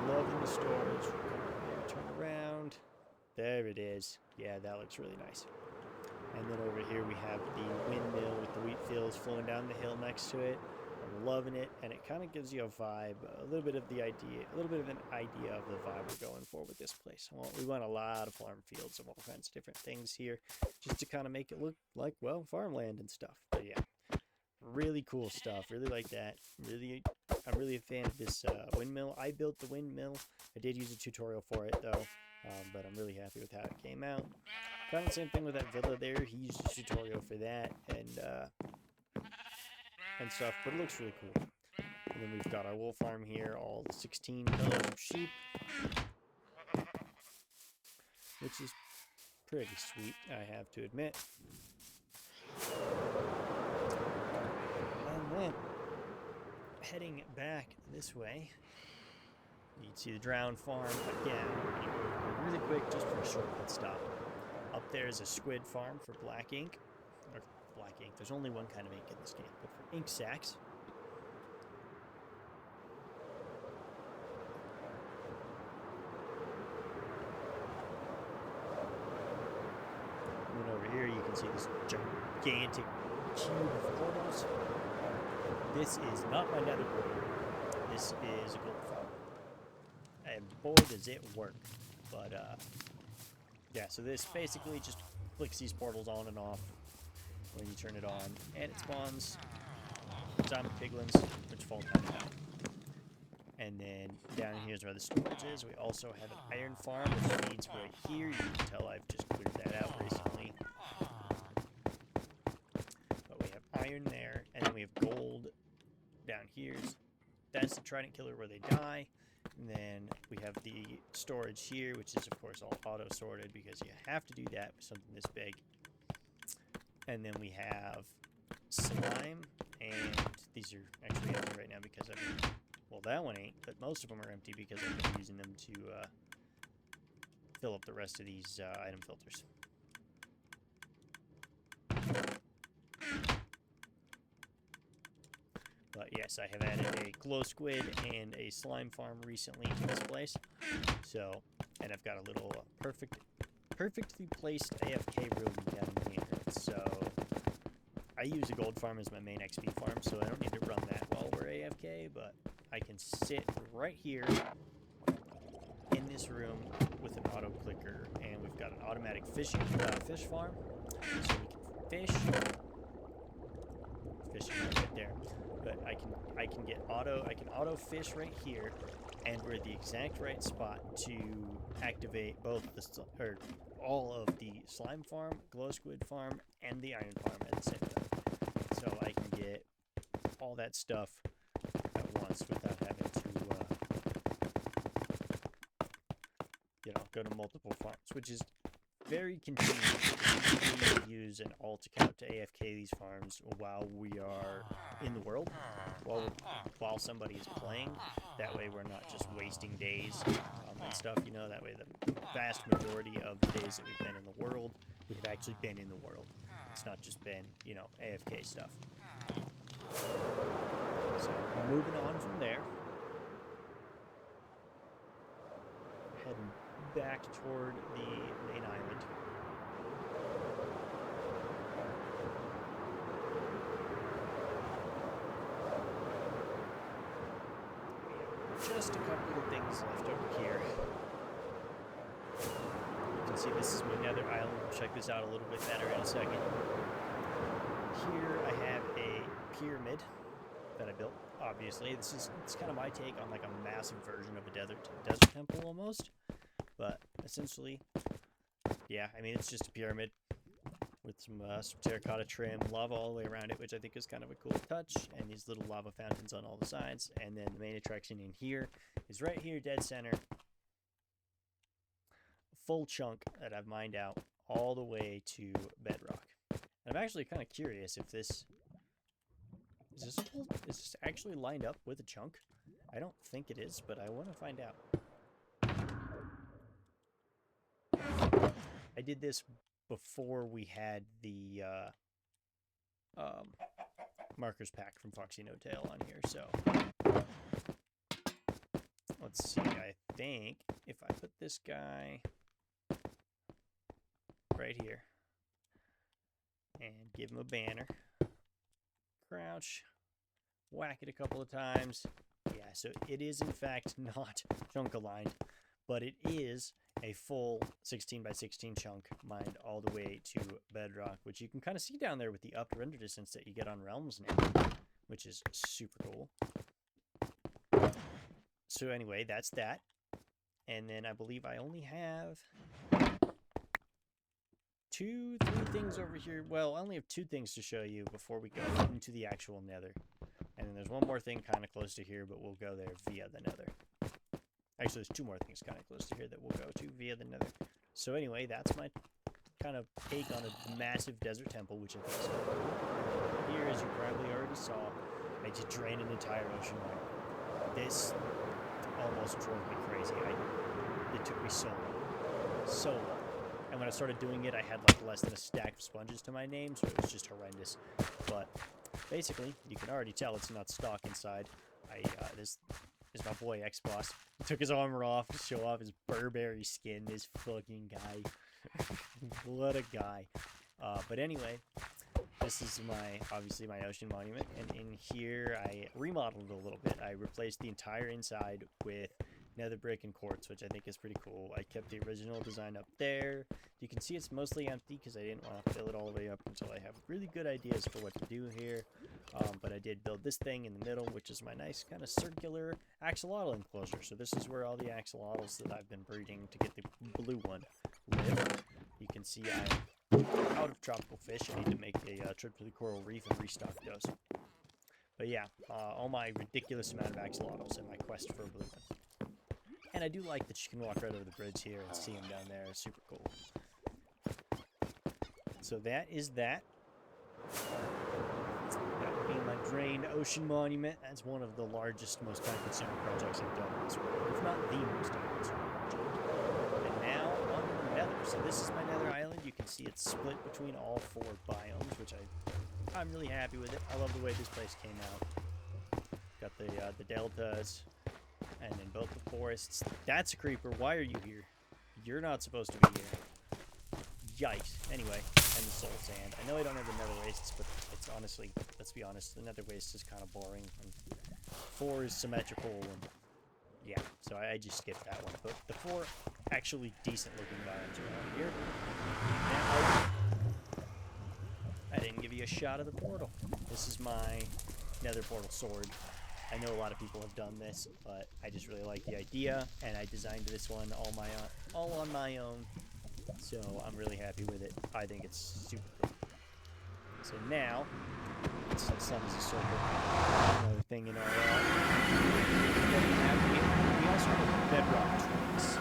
loving the storage. Turn around. There it is. Yeah, that looks really nice. And then over here we have the windmill with the wheat fields flowing down the hill next to it. I'm loving it, and it kind of gives you a vibe, a little bit of an idea of the vibe we're going for with this place. Well, we want a lot of farm fields of all kinds of different things here, just to kind of make it look like, well, farmland and stuff. But yeah, really cool stuff. Really like that. I'm really a fan of this windmill. I built the windmill. I did use a tutorial for it though, but I'm really happy with how it came out. Kind of the same thing with that villa there. He used a tutorial for that and stuff, but it looks really cool. And then we've got our wool farm here, all 16 pillars of sheep, which is pretty sweet, I have to admit. And then heading back this way, you can see the drowned farm again. Really quick, just for a shortcut stop. Up there is a squid farm for black ink. Or black ink. There's only one kind of ink in this game, but for ink sacs. And then over here you can see this gigantic cube of portals. This is not my nether portal. This is a gold farm. And boy does it work. But yeah, so this basically just flicks these portals on and off when you turn it on, and it spawns diamond piglins, which fall down and down. And then down here is where the storage is. We also have an iron farm, which feeds right here. You can tell I've just cleared that out recently. But we have iron there, and then we have gold down here. That's the trident killer where they die. And then we have the storage here, which is of course all auto sorted because you have to do that with something this big. And then we have slime, and these are actually empty right now because well, that one ain't, but most of them are empty because I've been using them to fill up the rest of these item filters. But yes, I have added a glow squid and a slime farm recently to this place. So, and I've got a little perfectly placed AFK room down here. So, I use a gold farm as my main XP farm, so I don't need to run that while we're AFK, but I can sit right here in this room with an auto clicker, and we've got an automatic fish farm, so we can fish. Fishing right there. But I can auto fish right here, and we're at the exact right spot to activate all of the slime farm, glow squid farm, and the iron farm at the same time. So I can get all that stuff at once without having to go to multiple farms, which is very convenient. We use an alt account to AFK these farms while we are in the world, while somebody is playing. That way we're not just wasting days and stuff, that way the vast majority of the days that we've been in the world, we've actually been in the world. It's not just been, AFK stuff. So moving on from there, heading back toward the main island. Just a couple of things left over here. You can see this is my nether island. We'll check this out a little bit better in a second. Here I have a pyramid that I built. Obviously, it's kind of my take on like a massive version of a desert temple almost. But essentially, yeah, I mean it's just a pyramid with some terracotta trim, lava all the way around it, which I think is kind of a cool touch, and these little lava fountains on all the sides. And then the main attraction in here is right here, dead center, a full chunk that I've mined out all the way to bedrock. And I'm actually kind of curious if this is this actually lined up with a chunk. I don't think it is, but I want to find out. I did this before we had the markers pack from Foxy No Tail on here, so let's see. I think if I put this guy right here and give him a banner, crouch, whack it a couple of times, yeah, so it is in fact not chunk aligned, but it is a full 16 by 16 chunk mined all the way to bedrock, which you can kind of see down there with the up render distance that you get on Realms now, which is super cool. So anyway, that's that. And then I believe I only have 2, 3 things over here. Well, I only have 2 things to show you before we go into the actual nether. And then there's one more thing kind of close to here, but we'll go there via the nether. Actually, there's 2 more things kind of close to here that we'll go to via the nether. So anyway, that's my kind of take on a massive desert temple, which I think is cool. Here, as you probably already saw, I just drained an entire ocean water. This almost drove me crazy. It took me so long. And when I started doing it, I had like less than a stack of sponges to my name, so it was just horrendous. But basically, you can already tell it's not stock inside. This is my boy X-Boss. He took his armor off to show off his Burberry skin. This fucking guy. What a guy. But anyway, this is obviously my ocean monument. And in here, I remodeled it a little bit. I replaced the entire inside with nether brick and quartz, which I think is pretty cool. I kept the original design up there. You can see it's mostly empty because I didn't want to fill it all the way up until I have really good ideas for what to do here. But I did build this thing in the middle, which is my nice kind of circular axolotl enclosure. So this is where all the axolotls that I've been breeding to get the blue one live. You can see I'm out of tropical fish. I need to make a trip to the coral reef and restock those. But yeah, all my ridiculous amount of axolotls in my quest for a blue one. And I do like that you can walk right over the bridge here and see them down there. It's super cool. So that is that. That would be my drained ocean monument. That's one of the largest, most time-consuming projects I've done in this world, if not the most time-consuming project. And now on to the nether. So this is my nether island. You can see it's split between all 4 biomes, which I'm really happy with it. I love the way this place came out. Got the deltas. And then both the forests. That's a creeper. Why are you here? You're not supposed to be here. Yikes. Anyway, and the soul sand. I know I don't have the nether wastes, but it's honestly, let's be honest, the nether waste is kind of boring. And 4 is symmetrical, and yeah, so I just skipped that one. But the 4 actually decent looking biomes around here. Now, I didn't give you a shot of the portal. This is my nether portal sword. I know a lot of people have done this, but I just really like the idea, and I designed this one all on my own, so I'm really happy with it. I think it's super cool. So now, since the sun is a circle, another thing in our we also have bedrock twigs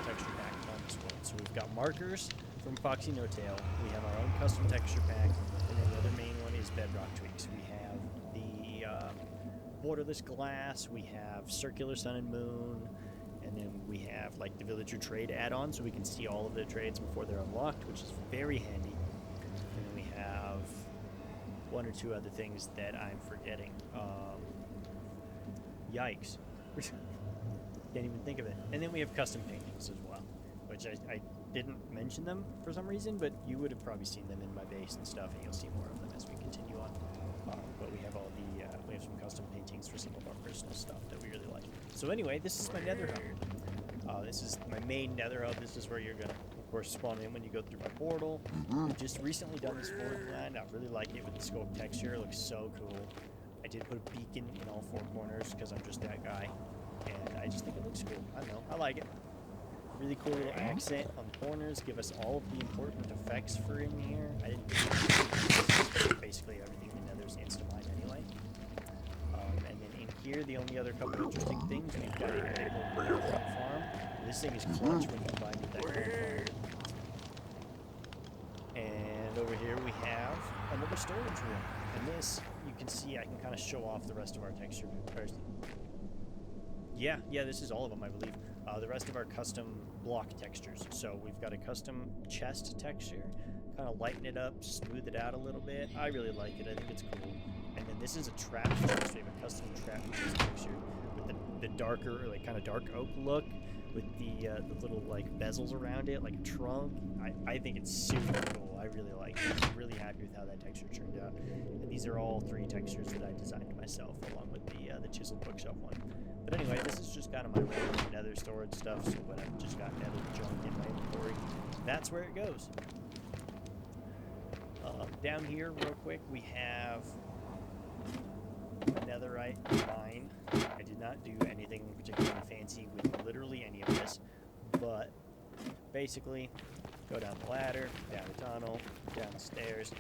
texture pack on this one. So we've got markers from Foxy No Tail. We have our own custom texture pack, and then the other main one is bedrock twigs. We have the borderless glass, we have circular sun and moon, and then we have like the villager trade add-on, so we can see all of the trades before they're unlocked, which is very handy. And then we have one or two other things that I'm forgetting. Yikes. Can't even think of it. And then we have custom paintings as well, which I didn't mention them for some reason, but you would have probably seen them in my base and stuff, and you'll see more of them as we continue on. But we have all the we have some custom paintings for some of our personal stuff that we really like. So anyway, this is my nether hub. This is my main nether hub. This is where you're gonna, of course, spawn in when you go through my portal. I've just recently done this forward land. I really like it with the scope texture. It looks so cool. I did put a beacon in all four corners because I'm just that guy, and I just think it looks cool. I don't know, I like it. Really cool little accent on the corners. Give us all of the important effects for in here. I didn't think basically everything in the nether's insta-mine anyway. And then in here, the only other couple interesting things, we've got a little farm. This thing is clutch when you combine with that gold farm. And over here we have another storage room. And this, you can see, I can kind of show off the rest of our texture. Yeah, this is all of them, I believe. The rest of our custom block textures. So we've got a custom chest texture, kind of lighten it up, smooth it out a little bit. I really like it. I think it's cool. And then this is a trap chest. We have a custom trap chest texture with the darker, like kind of dark oak look with the little like bezels around it, like a trunk. I think it's super cool. I really like it. I'm really happy with how that texture turned out. And these are all three textures that I designed myself, along with the chiseled bookshelf one. But anyway, this is just kind of my random nether storage stuff, so when I've just got nether junk in my inventory, that's where it goes. Down here, real quick, we have a netherite mine. I did not do anything particularly fancy with literally any of this, but basically, go down the ladder, down the tunnel, down the stairs.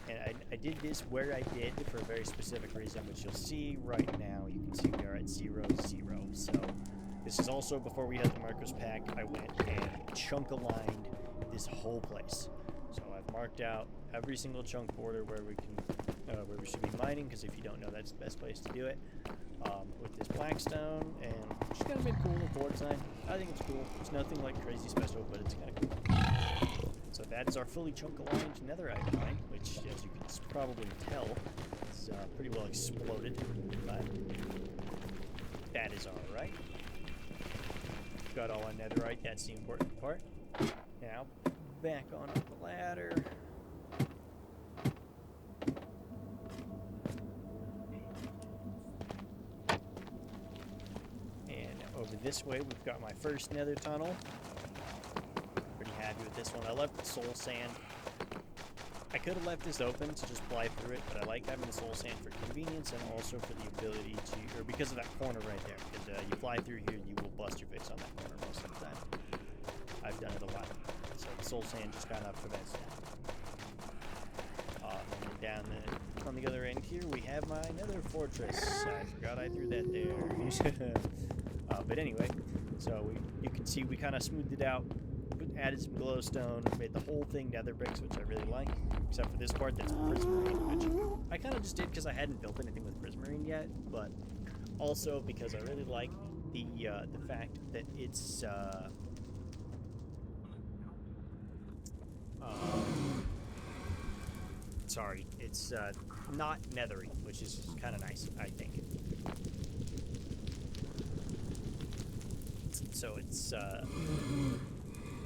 And I did this where I did for a very specific reason, which you'll see right now. You can see we are at 0, 0. So this is also before we had the markers pack. I went and chunk-aligned this whole place. So I've marked out every single chunk border where we can, where we should be mining, because if you don't know, that's the best place to do it. With this blackstone, and just kind of made a cool little board design. I think it's cool. It's nothing like crazy special, but it's kind of cool. So that is our fully chunk-aligned netherite mine, which, as you can probably tell, is pretty well exploded, but that is alright. Got all our netherite, that's the important part. Now, back on up the ladder. And over this way, we've got my first nether tunnel. Happy with this one. I left the soul sand. I could have left this open to just fly through it, but I like having the soul sand for convenience and also for the ability to, or because of that corner right there. Because you fly through here, you will bust your face on that corner most of the time. I've done it a lot. So the soul sand just kind of prevents that. And then down on the other end here, we have my nether fortress. I forgot I threw that there. But anyway, so you can see we kind of smoothed it out. Added some glowstone, made the whole thing nether bricks, which I really like, except for this part that's prismarine, which I kind of just did because I hadn't built anything with prismarine yet, but also because I really like the fact that it's it's not nethery, which is kind of nice, I think. So it's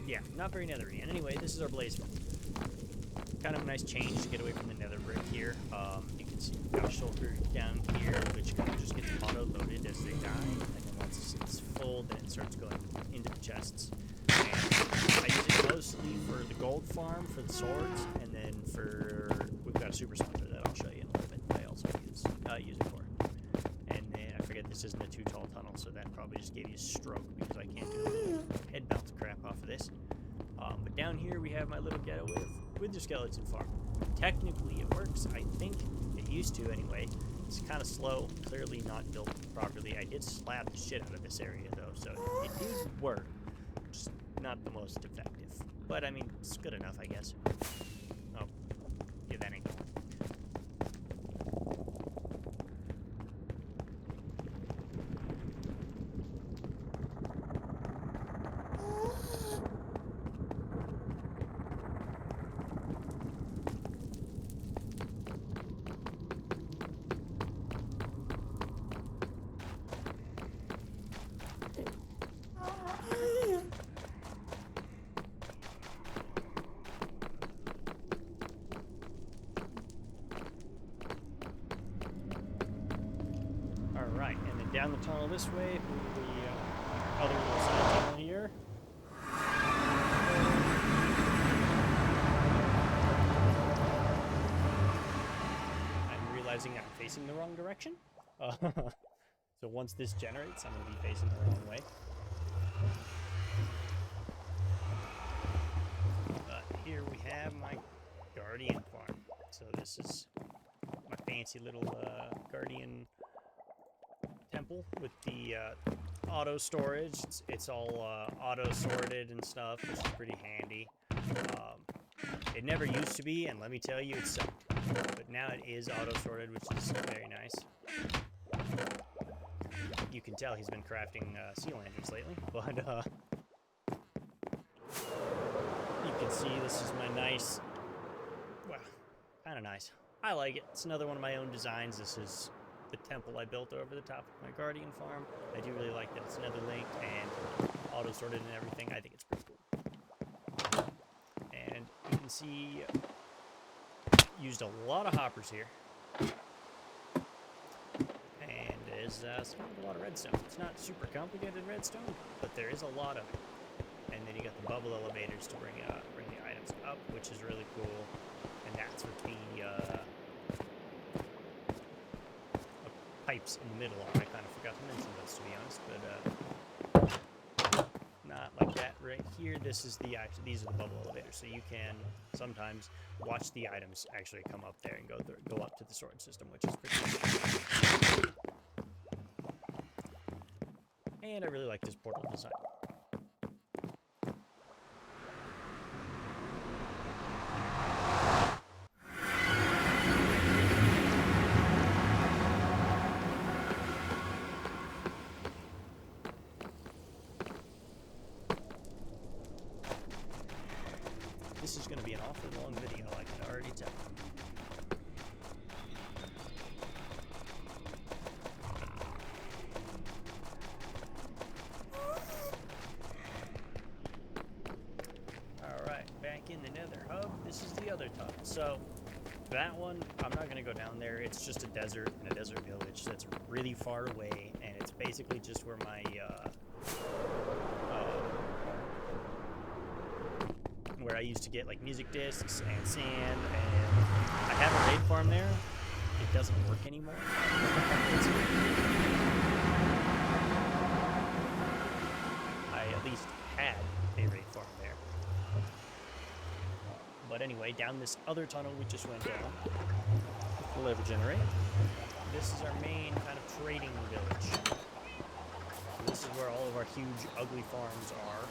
yeah, not very nethery. And anyway, this is our blaze farm. Kind of a nice change to get away from the nether brick here. You can see we've got a shulker down here, which kind of just gets auto-loaded as they die. And then once it's full, then it starts going into the chests. And I use it mostly for the gold farm, for the swords, and then we've got a super smelter that I'll show you in a little bit that I also use it for. And then I forget this isn't a too tall tunnel, so that probably just gave you a stroke because I can't do a little head bounce crap off of this. But down here we have my little ghetto with the skeleton farm. Technically it works, I think. It used to anyway. It's kind of slow, clearly not built properly. I did slab the shit out of this area though, so it did work. Just not the most effective. But I mean, it's good enough, I guess. Oh, yeah, that ain't going. down the tunnel this way through the other little side tunnel here. I'm realizing I'm facing the wrong direction. So once this generates, I'm going to be facing the wrong way. But here we have my Guardian farm. So this is my fancy little Guardian temple with the auto storage. It's all auto sorted and stuff, which is pretty handy. It never used to be, and let me tell you, it sucked. But now it is auto sorted, which is very nice. You can tell he's been crafting sea lanterns lately, but you can see this is my nice, well, kind of nice. I like it. It's another one of my own designs. This is the temple I built over the top of my Guardian farm. I do really like that it's another linked and auto-sorted and everything. I think it's pretty cool. And you can see used a lot of hoppers here. And there's a lot of redstone. It's not super complicated redstone, but there is a lot of it. And then you got the bubble elevators to bring the items up, which is really cool. And that's what the pipes in the middle are. I kind of forgot to mention those, to be honest, but not like that right here. This is these are the bubble elevators, so you can sometimes watch the items actually come up there and go up to the storage system, which is pretty cool. And I really like this portal design. This is going to be an awfully long video, I can already tell. Alright, back in the nether hub. This is the other tunnel. So, that one, I'm not going to go down there. It's just a desert and a desert village that's really far away, and it's basically just where my where I used to get like music discs and sand, and I have a raid farm there. It doesn't work anymore. I at least had a raid farm there. But anyway, down this other tunnel we just went down, we'll ever generate. This is our main kind of trading village. This is where all of our huge, ugly farms are.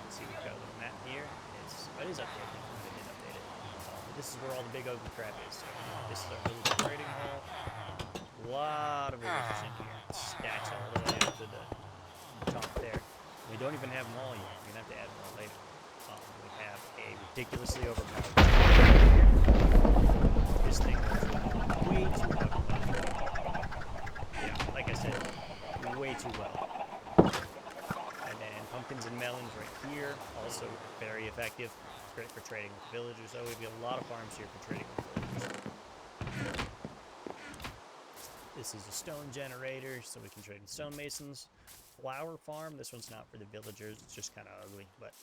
Let's see, we've got a little map here. It is updated. I did update it. This is where all the big ugly crap is. This is our village trading hall. A lot of villagers in here. It stacks all the way up to the top there. We don't even have them all yet. We're going to have to add more later. We have a ridiculously overpowered. This thing is way too ugly. Yeah, like I said, way too well. Pumpkins and melons right here, also very effective. It's great for trading with villagers, though. We've got a lot of farms here for trading with villagers. This is a stone generator, so we can trade with stonemasons. Flower farm, this one's not for the villagers, it's just kind of ugly, but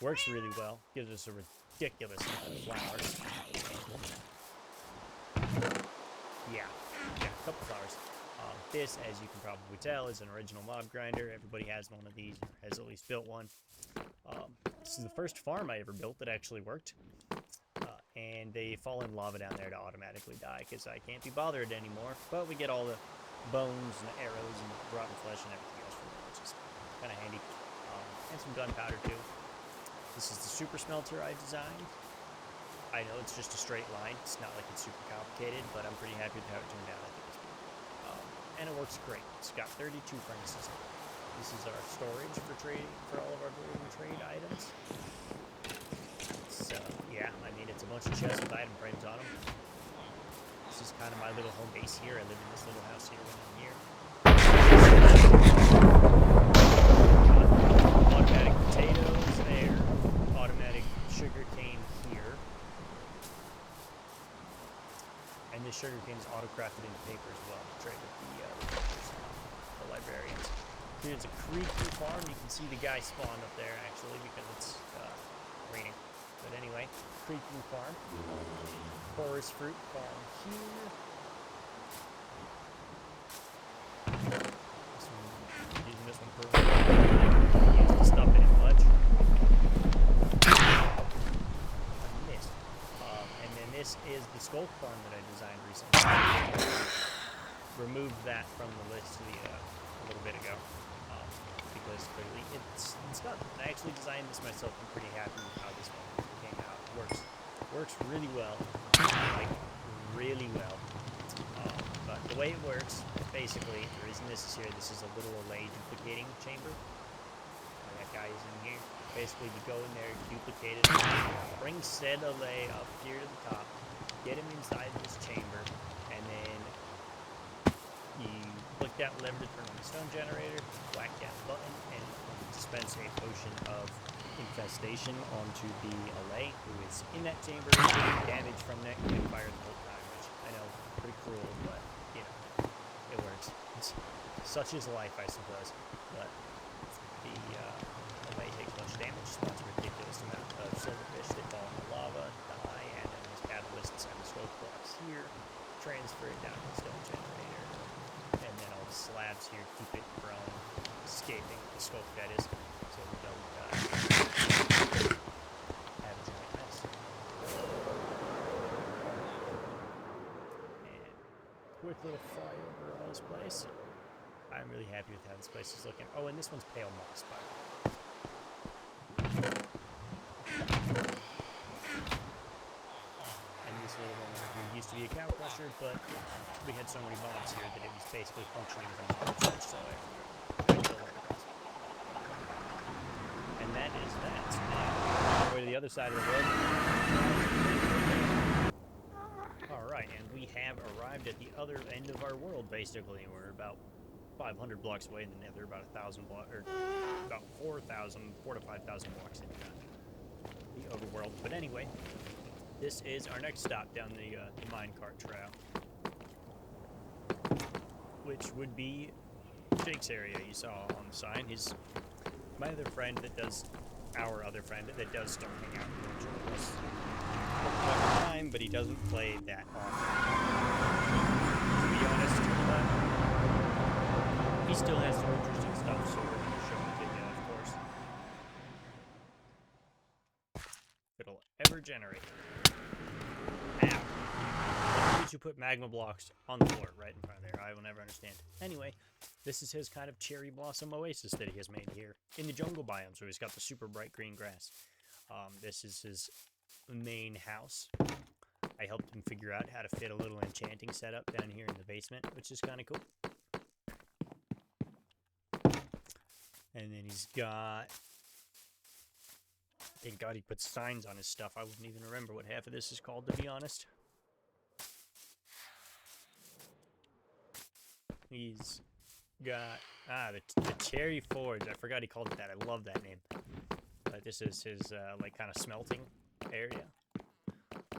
works really well. Gives us a ridiculous amount of flowers. Yeah, a couple flowers. This, as you can probably tell, is an original mob grinder. Everybody has one of these, or has at least built one. This is the first farm I ever built that actually worked. And they fall in lava down there to automatically die, because I can't be bothered anymore. But we get all the bones and the arrows and rotten flesh and everything else from it, which is kind of handy. And some gunpowder, too. This is the super smelter I designed. I know it's just a straight line. It's not like it's super complicated, but I'm pretty happy with how it turned out. And it works great. It's got 32 furnaces. This is our storage for trading for all of our golden trade items. So yeah, I mean, it's a bunch of chests with item frames on them. This is kind of my little home base here. I live in this little house here when I'm here. Automatic potatoes there. Automatic sugar cane here. And this sugar cane is auto-crafted into paper as well to trade with the villagers. Here's a creepy farm. You can see the guy spawn up there, actually, because it's raining. But anyway, creepy farm. Forest fruit farm here. Using this one for use the stuff in it much. I missed. And then this is the skulk farm that I designed recently. Removed that from the list a little bit ago. Because clearly it's done. I actually designed this myself. I'm pretty happy with how this one came out. Works really well. Like, really well. But the way it works, basically, the reason this is here, this is a little Olay duplicating chamber. That guy is in here. Basically, you go in there, duplicate it, bring said Olay up here to the top, get him inside this chamber, and then you click that lever to turn on the stone generator, whack that button, and dispense a potion of infestation onto the Olay, who is in that chamber, getting damage from that campfire the whole time, which I know, pretty cruel, but, you know, it works. Such is life, I suppose. But the Olay takes much damage, spawns a ridiculous amount of silverfish that fall in the lava, die, and then these catalysts and the smoke blocks here transfer it down to the stone generator. And then all the slabs here keep it from escaping the scope, that is, so we don't have a giant mess. And quick little flyover on this place. I'm really happy with how this place is looking. Oh, and this one's pale moss, by the way. And this little one used to be a cow crusher, but we had so many mobs here that it was basically functioning as a mob church, so I killed it. And that is that. Now, way to the other side of the world. Alright, and we have arrived at the other end of our world, basically. We're about 500 blocks away in the nether, about 1,000 blocks, or about 4,000 to 5,000 blocks into the overworld. But anyway, this is our next stop down the minecart trail, which would be Jake's area you saw on the sign. He's my other friend that does, our other friend that does still hang out and join us all the time, but he doesn't play that often. To be honest, he still has some interesting stuff, so we're going to show him the video, of course. If it'll ever generate. Ow. Why did you put magma blocks on the floor right in front of there? I will never understand. Anyway, this is his kind of cherry blossom oasis that he has made here in the jungle biome, so he's got the super bright green grass. This is his main house. I helped him figure out how to fit a little enchanting setup down here in the basement, which is kind of cool. And then he's got, thank God he put signs on his stuff. I wouldn't even remember what half of this is called, to be honest. He's got, the Cherry Forge. I forgot he called it that. I love that name. This is his, like, kind of smelting area.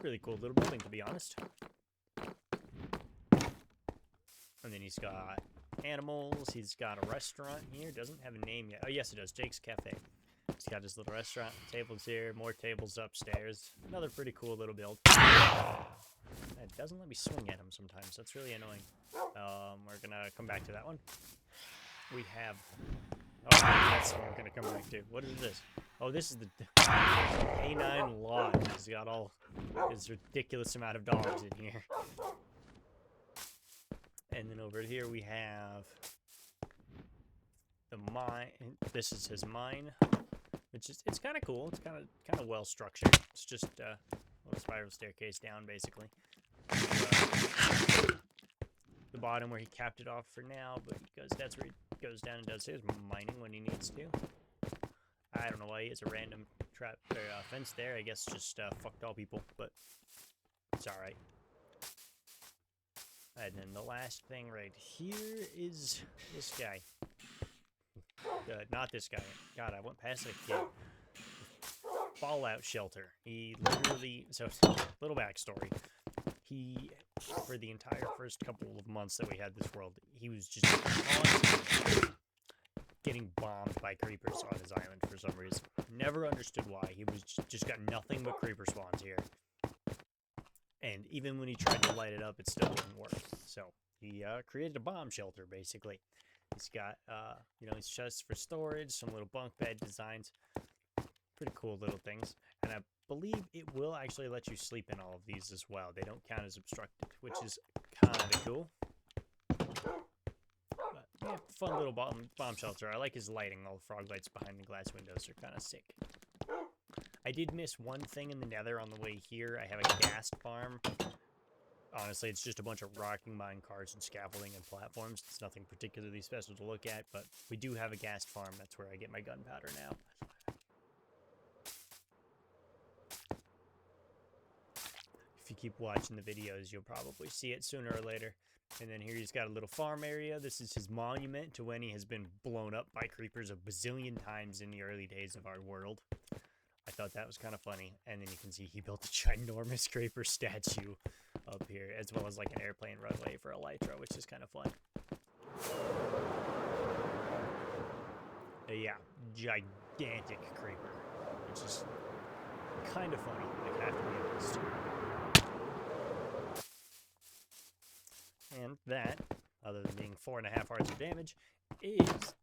Really cool little building, to be honest. And then he's got animals. He's got a restaurant here. Doesn't have a name yet. Oh, yes, it does. Jake's Cafe. He's got his little restaurant. Tables here. More tables upstairs. Another pretty cool little build. It doesn't let me swing at him sometimes. That's really annoying. We're gonna come back to that one. We have... Oh, that's what we're gonna come back to. What is this? Oh, this is the Canine Lodge. He's got all his ridiculous amount of dogs in here. And then over here we have the mine. This is his mine, which is, it's kind of cool. It's kind of well structured. It's just a little spiral staircase down, basically. The bottom where he capped it off for now, but because that's where he goes down and does his mining when he needs to. I don't know why he has a random trap or fence there. I guess just fucked all people, but it's all right. And then the last thing right here is this guy. Not this guy. God, I went past that kid. Fallout shelter. He literally, so little backstory. He, for the entire first couple of months that we had this world, he was just constantly getting bombed by creepers on his island for some reason. Never understood why. He was just got nothing but creeper spawns here. And even when he tried to light it up, it still didn't work. So he created a bomb shelter, basically. He's got, you know, his chests for storage, some little bunk bed designs. Pretty cool little things. And I believe it will actually let you sleep in all of these as well. They don't count as obstructed, which is kind of cool. But, yeah, fun little bomb shelter. I like his lighting. All the frog lights behind the glass windows are kind of sick. I did miss one thing in the nether on the way here. I have a ghast farm. Honestly, it's just a bunch of rocking mine cars and scaffolding and platforms. It's nothing particularly special to look at, but we do have a ghast farm. That's where I get my gunpowder now. If you keep watching the videos, you'll probably see it sooner or later. And then here he's got a little farm area. This is his monument to when he has been blown up by creepers a bazillion times in the early days of our world. I thought that was kind of funny. And then you can see he built a ginormous creeper statue up here, as well as like an airplane runway for Elytra, which is kind of fun. Yeah, gigantic creeper, which is kind of funny. I have to be honest. And that, other than being 4.5 hearts of damage, is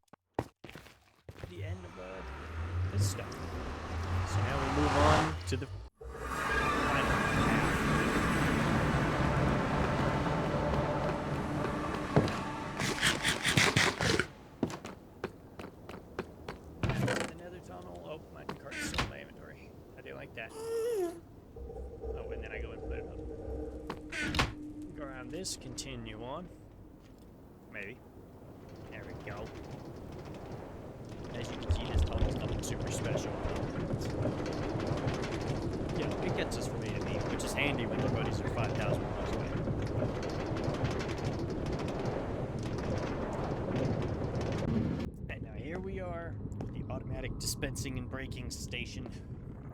the end of this stuff. So now we move on to the final half. The nether tunnel. Oh, my cart's still in my inventory. I do like that. Oh, and then I go and put it up. Go around this, continue on. Maybe. There we go. As you can see, this tunnel's nothing super special. Yeah, it gets us from A to B, which is handy when your buddies are 5,000 miles away. And now here we are, the automatic dispensing and breaking station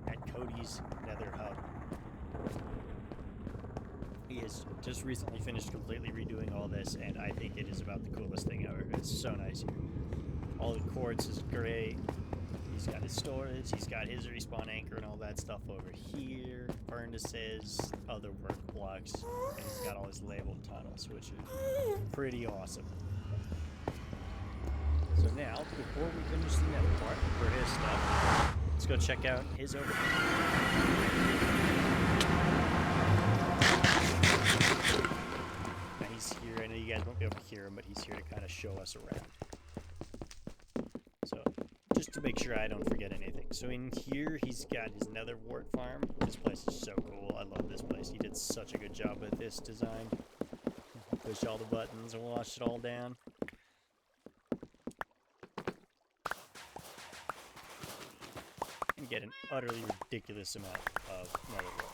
at Cody's Nether Hub. He has just recently finished completely redoing all this, and I think it is about the coolest thing ever. It's so nice here. All the quartz is great. He's got his storage, he's got his respawn anchor and all that stuff over here. Furnaces, other work blocks, and he's got all his labeled tunnels, which is pretty awesome. So now, before we finish the nether part for his stuff, let's go check out his overview. Now he's here, I know you guys won't be able to hear him, but he's here to kind of show us around. So, just to make sure I don't forget anything. So in here, he's got his nether wart farm. This place is so cool. I love this place. He did such a good job with this design. Push all the buttons and wash it all down. And get an utterly ridiculous amount of nether wart.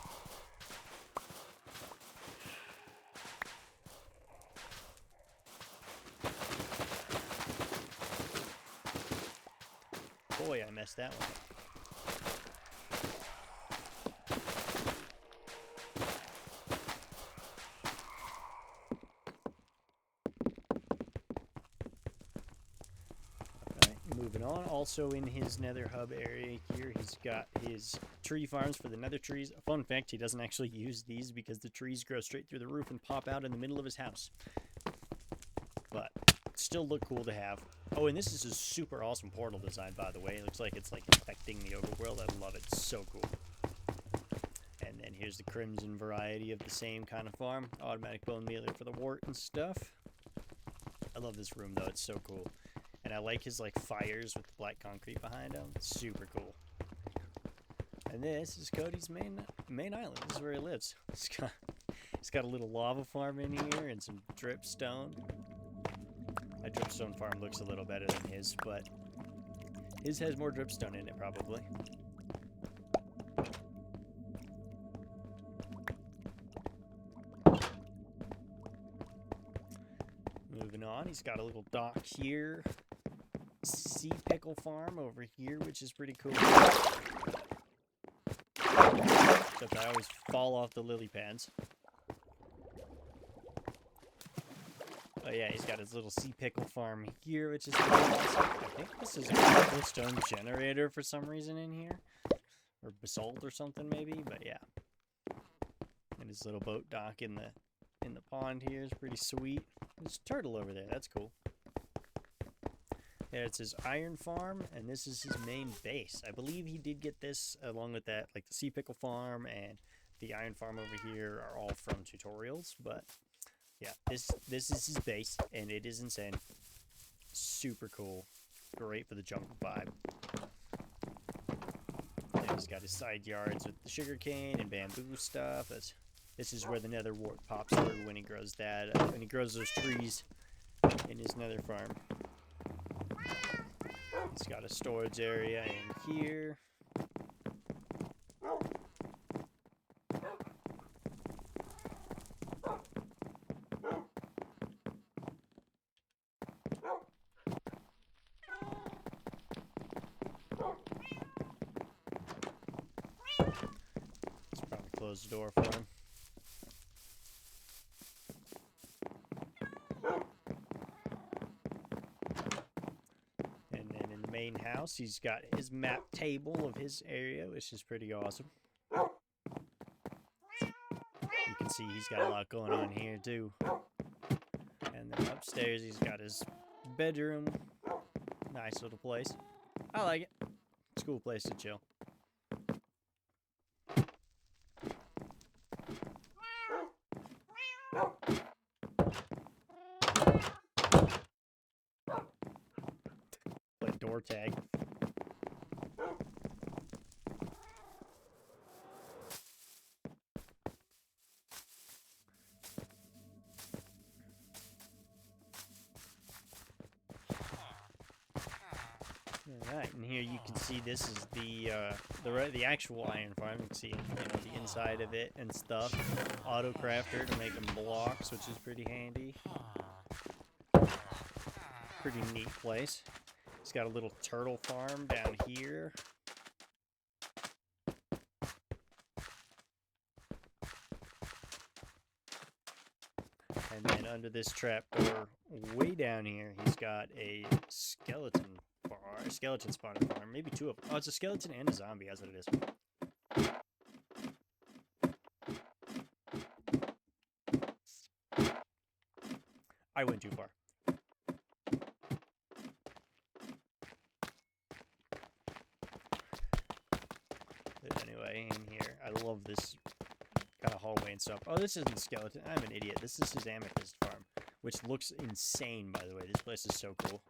Boy, I messed that one up. Alright, moving on. Also in his nether hub area here, he's got his tree farms for the nether trees. A fun fact, he doesn't actually use these because the trees grow straight through the roof and pop out in the middle of his house. But still look cool to have. Oh, and this is a super awesome portal design, by the way. It looks like it's like infecting the overworld. I love it. It's so cool. And then here's the crimson variety of the same kind of farm. Automatic bone mealer for the wart and stuff. I love this room, though. It's so cool. And I like his like fires with the black concrete behind him. It's super cool. And this is Cody's main island. This is where he lives. He's got a little lava farm in here and some dripstone. My dripstone farm looks a little better than his, but his has more dripstone in it, probably. Moving on, he's got a little dock here. Sea pickle farm over here, which is pretty cool. Except I always fall off the lily pads. But yeah, he's got his little sea pickle farm here, which is pretty awesome. I think this is a cobblestone generator for some reason in here. Or basalt or something maybe, but yeah. And his little boat dock in the pond here is pretty sweet. There's a turtle over there, that's cool. Yeah, it's his iron farm, and this is his main base. I believe he did get this along with that, like the sea pickle farm and the iron farm over here are all from tutorials, but yeah, this is his base, and it is insane. Super cool. Great for the jungle vibe. And he's got his side yards with the sugarcane and bamboo stuff. This is where the nether wart pops through when he grows that. When he grows those trees in his nether farm. He's got a storage area in here. Let's probably close the door for him. And then in the main house, he's got his map table of his area, which is pretty awesome. You can see he's got a lot going on here too. And then upstairs, he's got his bedroom. Nice little place. I like it. It's a cool place to chill. Play door tag. Alright, and here you can see this is the actual iron farm. You can see the inside of it and stuff. Auto crafter to make them blocks, which is pretty handy. Pretty neat place. He's got a little turtle farm down here. And then under this trapdoor, way down here, he's got a skeleton spawner farm. Maybe two of them. Oh, it's a skeleton and a zombie. That's what it is. I went too far. But anyway, in here, I love this kind of hallway and stuff. Oh, this isn't skeleton. I'm an idiot. This is his amethyst farm, which looks insane, by the way. This place is so cool.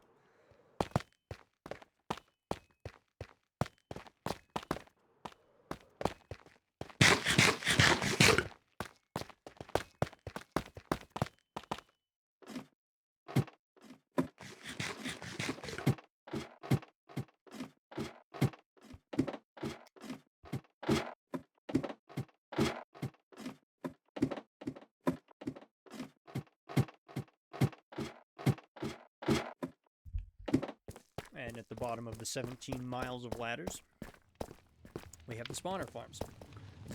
And at the bottom of the 17 miles of ladders, we have the spawner farms.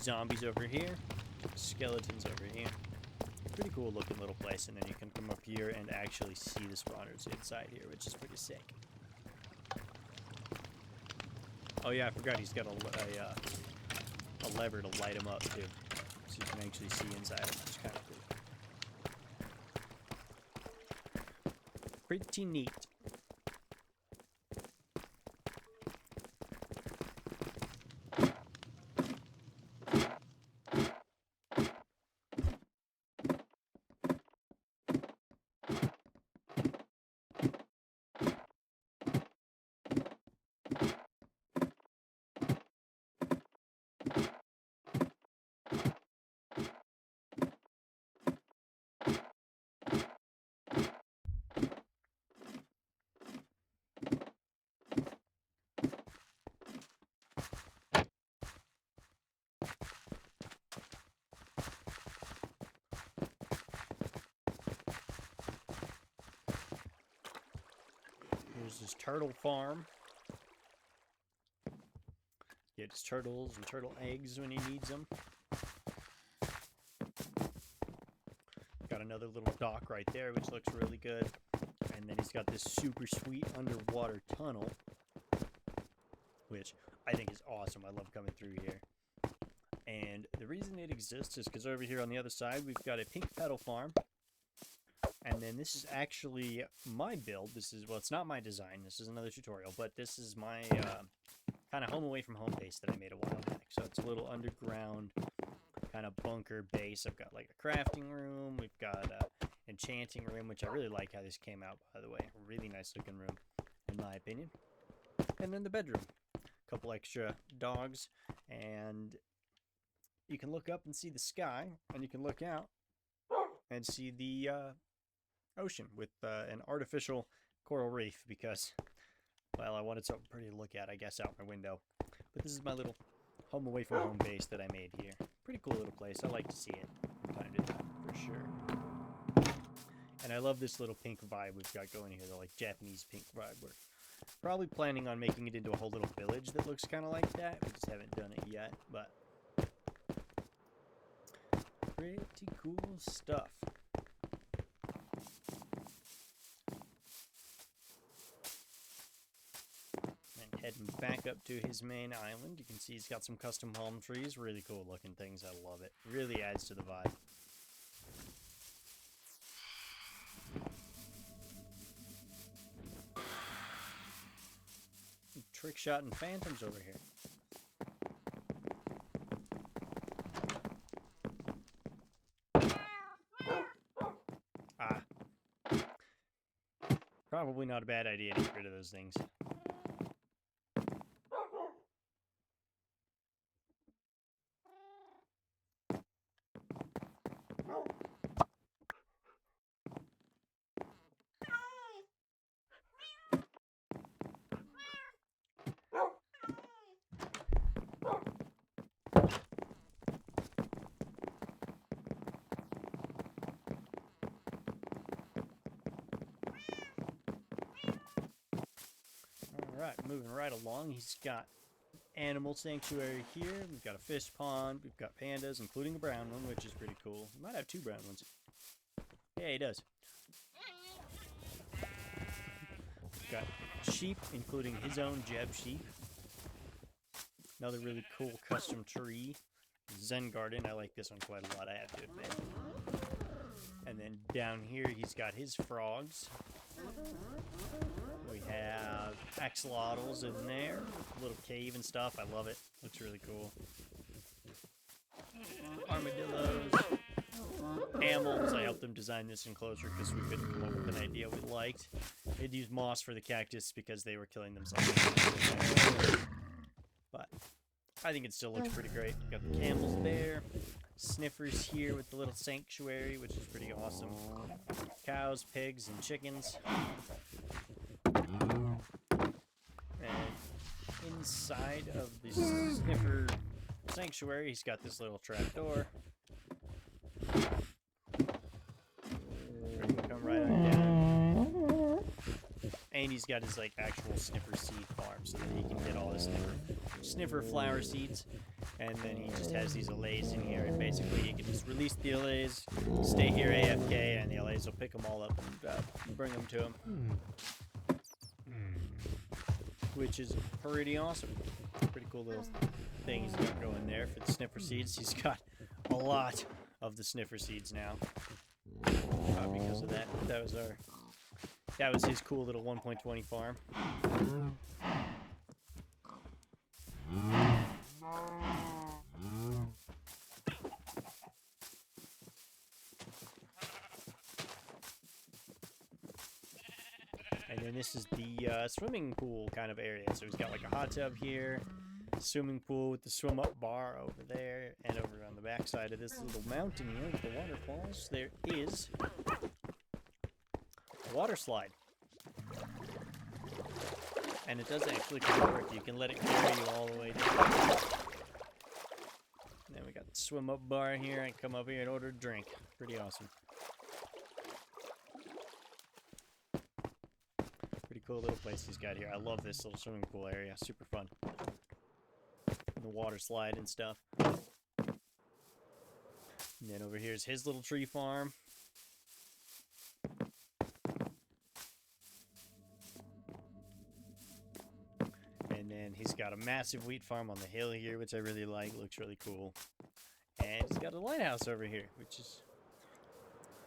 Zombies over here, skeletons over here. Pretty cool looking little place, and then you can come up here and actually see the spawners inside here, which is pretty sick. Oh yeah, I forgot he's got a lever to light them up too, so you can actually see inside them, which is kind of cool. Pretty neat. Here's his turtle farm. Get his turtles and turtle eggs when he needs them. Got a another little dock right there, which looks really good. And then he's got this super sweet underwater tunnel, which I think is awesome. I love coming through here. And the reason it exists is because over here on the other side, we've got a pink petal farm. And then this is actually my build. This is, well, it's not my design. This is another tutorial, but this is my kind of home away from home base that I made a while back. So it's a little underground kind of bunker base. I've got like a crafting room. We've got an enchanting room, which I really like how this came out, by the way. A really nice looking room, in my opinion. And then the bedroom. A couple extra dogs. And you can look up and see the sky. And you can look out and see the ocean with an artificial coral reef because, well, I wanted something pretty to look at, I guess, out my window. But this is my little home away from home base that I made here. Pretty cool little place. I like to see it from time to time, for sure. And I love this little pink vibe we've got going here, the like Japanese pink vibe. We're probably planning on making it into a whole little village that looks kind of like that. We just haven't done it yet, but pretty cool stuff. Heading back up to his main island, you can see he's got some custom palm trees. Really cool looking things. I love it. Really adds to the vibe. Trick shot and phantoms over here. Ah. Probably not a bad idea to get rid of those things. Alright, moving right along, he's got animal sanctuary here. We've got a fish pond. We've got pandas, including a brown one, which is pretty cool. He might have two brown ones. Yeah, he does. We've got sheep, including his own Jeb sheep. Another really cool custom tree. Zen garden. I like this one quite a lot, I have to admit. And then down here, he's got his frogs. We have axolotls in there, a little cave and stuff. I love it. Looks really cool. Armadillos, amels. I helped them design this enclosure because we couldn't come up with an idea we liked. They'd use moss for the cactus because they were killing themselves. But I think it still looks pretty great. Got the camels there. Sniffers here with the little sanctuary, which is pretty awesome. Cows, pigs, and chickens. And inside of the sniffer sanctuary, he's got this little trap door. Come right on down. And he's got his like actual sniffer seed farm so that he can get all the sniffer flower seeds. And then he just has these allays in here, and basically he can just release the allays, stay here AFK, and the allays will pick them all up and bring them to him. Which is pretty awesome. Pretty cool little thing he's got going there for the sniffer seeds. He's got a lot of the sniffer seeds now. Because of that. That was his cool little 1.20 farm. And then this is the swimming pool kind of area. So he's got like a hot tub here, swimming pool with the swim up bar over there, and over on the back side of this little mountain here with the waterfalls, there is a water slide. And it does actually kind of work. You can let it carry you all the way down. And then we got the swim up bar here. I can come up here and order a drink. Pretty awesome. Pretty cool little place he's got here. I love this little swimming pool area. Super fun. And the water slide and stuff. And then over here is his little tree farm. got a massive wheat farm on the hill here, which I really like. Looks really cool. And he's got a lighthouse over here, which is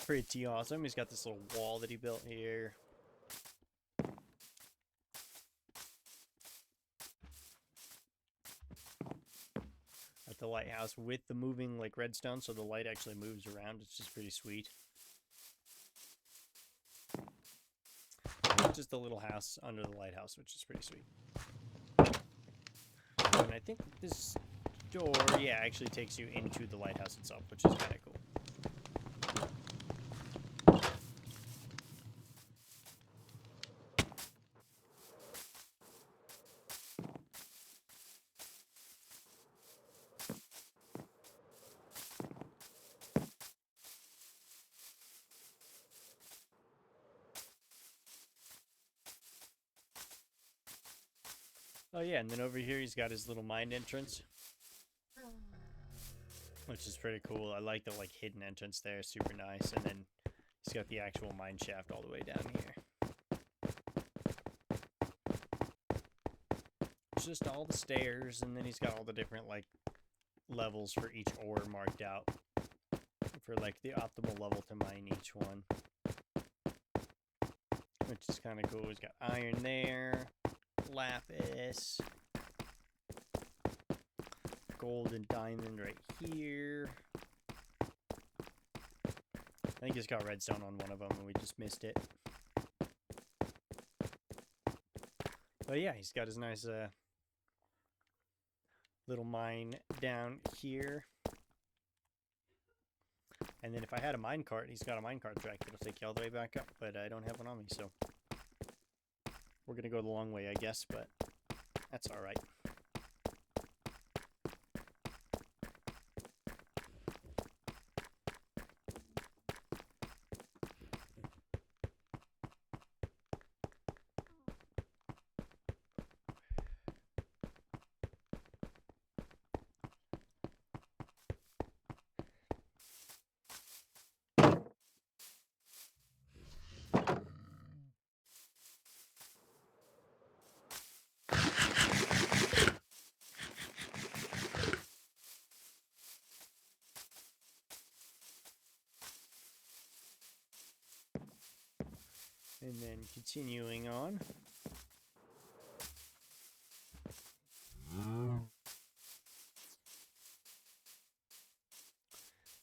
pretty awesome. He's got this little wall that he built here. At the lighthouse with the moving like redstone, so the light actually moves around. It's just pretty sweet. Just a little house under the lighthouse, which is pretty sweet. And I think this door, yeah, actually takes you into the lighthouse itself, which is kind of cool. Oh yeah, and then over here he's got his little mine entrance, which is pretty cool. I like the like hidden entrance there, super nice. And then he's got the actual mine shaft all the way down here. It's just all the stairs, and then he's got all the different like levels for each ore marked out for like the optimal level to mine each one, which is kind of cool. He's got iron there, lapis, gold and diamond right here. I think he's got redstone on one of them and we just missed it. But yeah, he's got his nice little mine down here. And then if I had a minecart, he's got a minecart track that'll take you all the way back up, but I don't have one on me, so we're gonna go the long way, I guess, but that's all right. And then continuing on.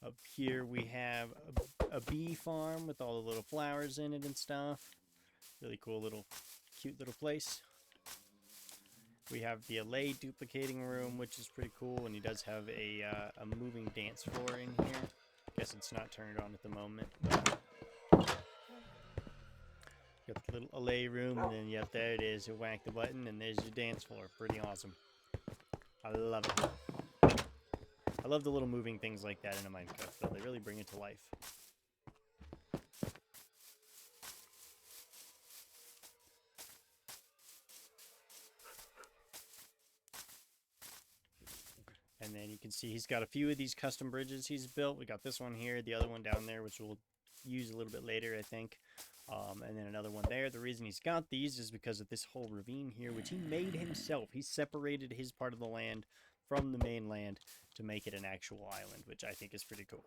Up here we have a bee farm with all the little flowers in it and stuff. Really cool little, cute little place. We have the allay duplicating room, which is pretty cool, and he does have a moving dance floor in here. Guess it's not turned on at the moment, but got the little allay room, and then yep, there it is. You whack the button, and there's your dance floor. Pretty awesome. I love it. I love the little moving things like that in a Minecraft, though. They really bring it to life. And then you can see he's got a few of these custom bridges he's built. We got this one here, the other one down there, which we'll use a little bit later, I think. And then another one there. The reason he's got these is because of this whole ravine here, which he made himself. He separated his part of the land from the mainland to make it an actual island, which I think is pretty cool.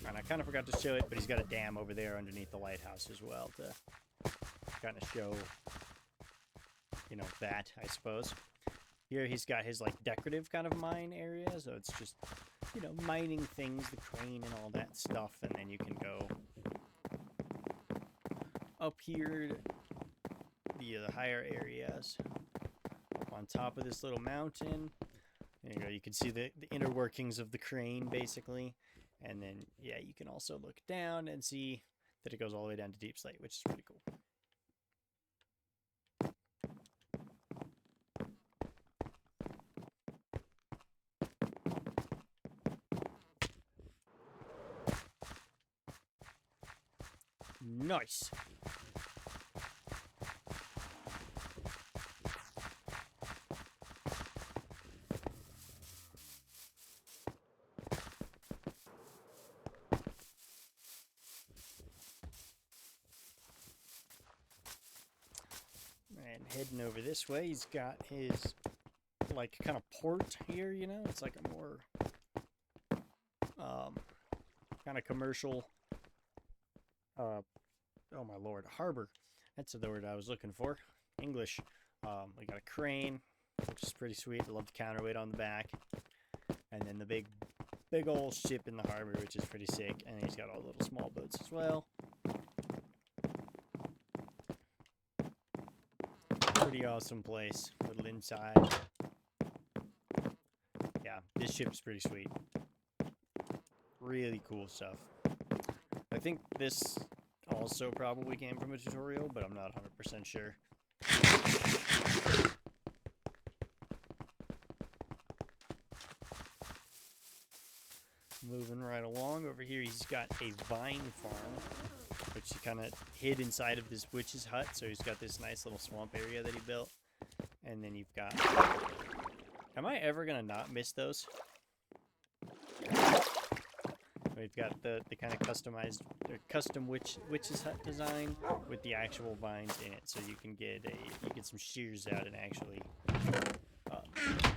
And I kind of forgot to show it, but he's got a dam over there underneath the lighthouse as well to kind of show, you know, that, I suppose. Here he's got his like decorative kind of mine area, so it's just, you know, mining things, the crane and all that stuff, and then you can go up here, the higher areas, up on top of this little mountain. There you go. You can see the inner workings of the crane, basically. And then, yeah, you can also look down and see that it goes all the way down to deep slate, which is pretty cool. Nice. And heading over this way, he's got his, like, kind of port here, you know? It's like a more, kind of commercial, oh my lord, harbor. That's the word I was looking for. English. We got a crane, which is pretty sweet. I love the counterweight on the back. And then the big old ship in the harbor, which is pretty sick. And he's got all the little small boats as well. Pretty awesome place. Little inside. Yeah, this ship's pretty sweet. Really cool stuff. I think this also probably came from a tutorial, but I'm not 100% sure. Moving right along, over here he's got a vine farm, which he kind of hid inside of this witch's hut, so he's got this nice little swamp area that he built. And then you've got... Am I ever going to not miss those? We've got the kind of customized, or custom witch's hut design with the actual vines in it, so you can get some shears out and actually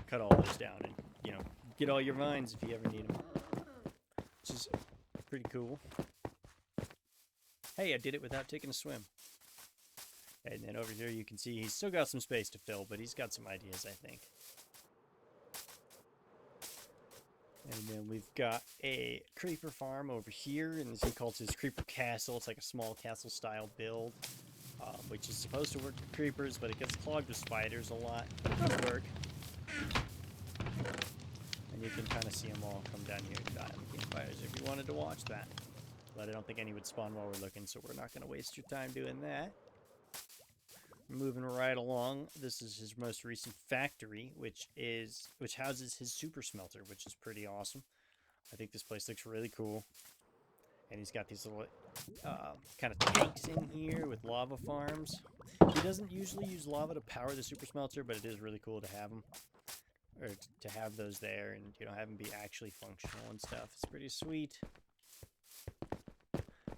cut all those down and, you know, get all your vines if you ever need them. Which is pretty cool. Hey, I did it without taking a swim. And then over here you can see he's still got some space to fill, but he's got some ideas, I think. And then we've got a creeper farm over here, and he calls his creeper castle. It's like a small castle style build, which is supposed to work with creepers, but it gets clogged with spiders a lot. It does work. And you can kind of see them all come down here and die on the campfires if you wanted to watch that. But I don't think any would spawn while we're looking, so we're not going to waste your time doing that. Moving right along, this is his most recent factory, which houses his super smelter, which is pretty awesome. I think this place looks really cool. And he's got these little kind of tanks in here with lava farms. He doesn't usually use lava to power the super smelter, but it is really cool to have them, or to have those there, and, you know, have them be actually functional and stuff. It's pretty sweet.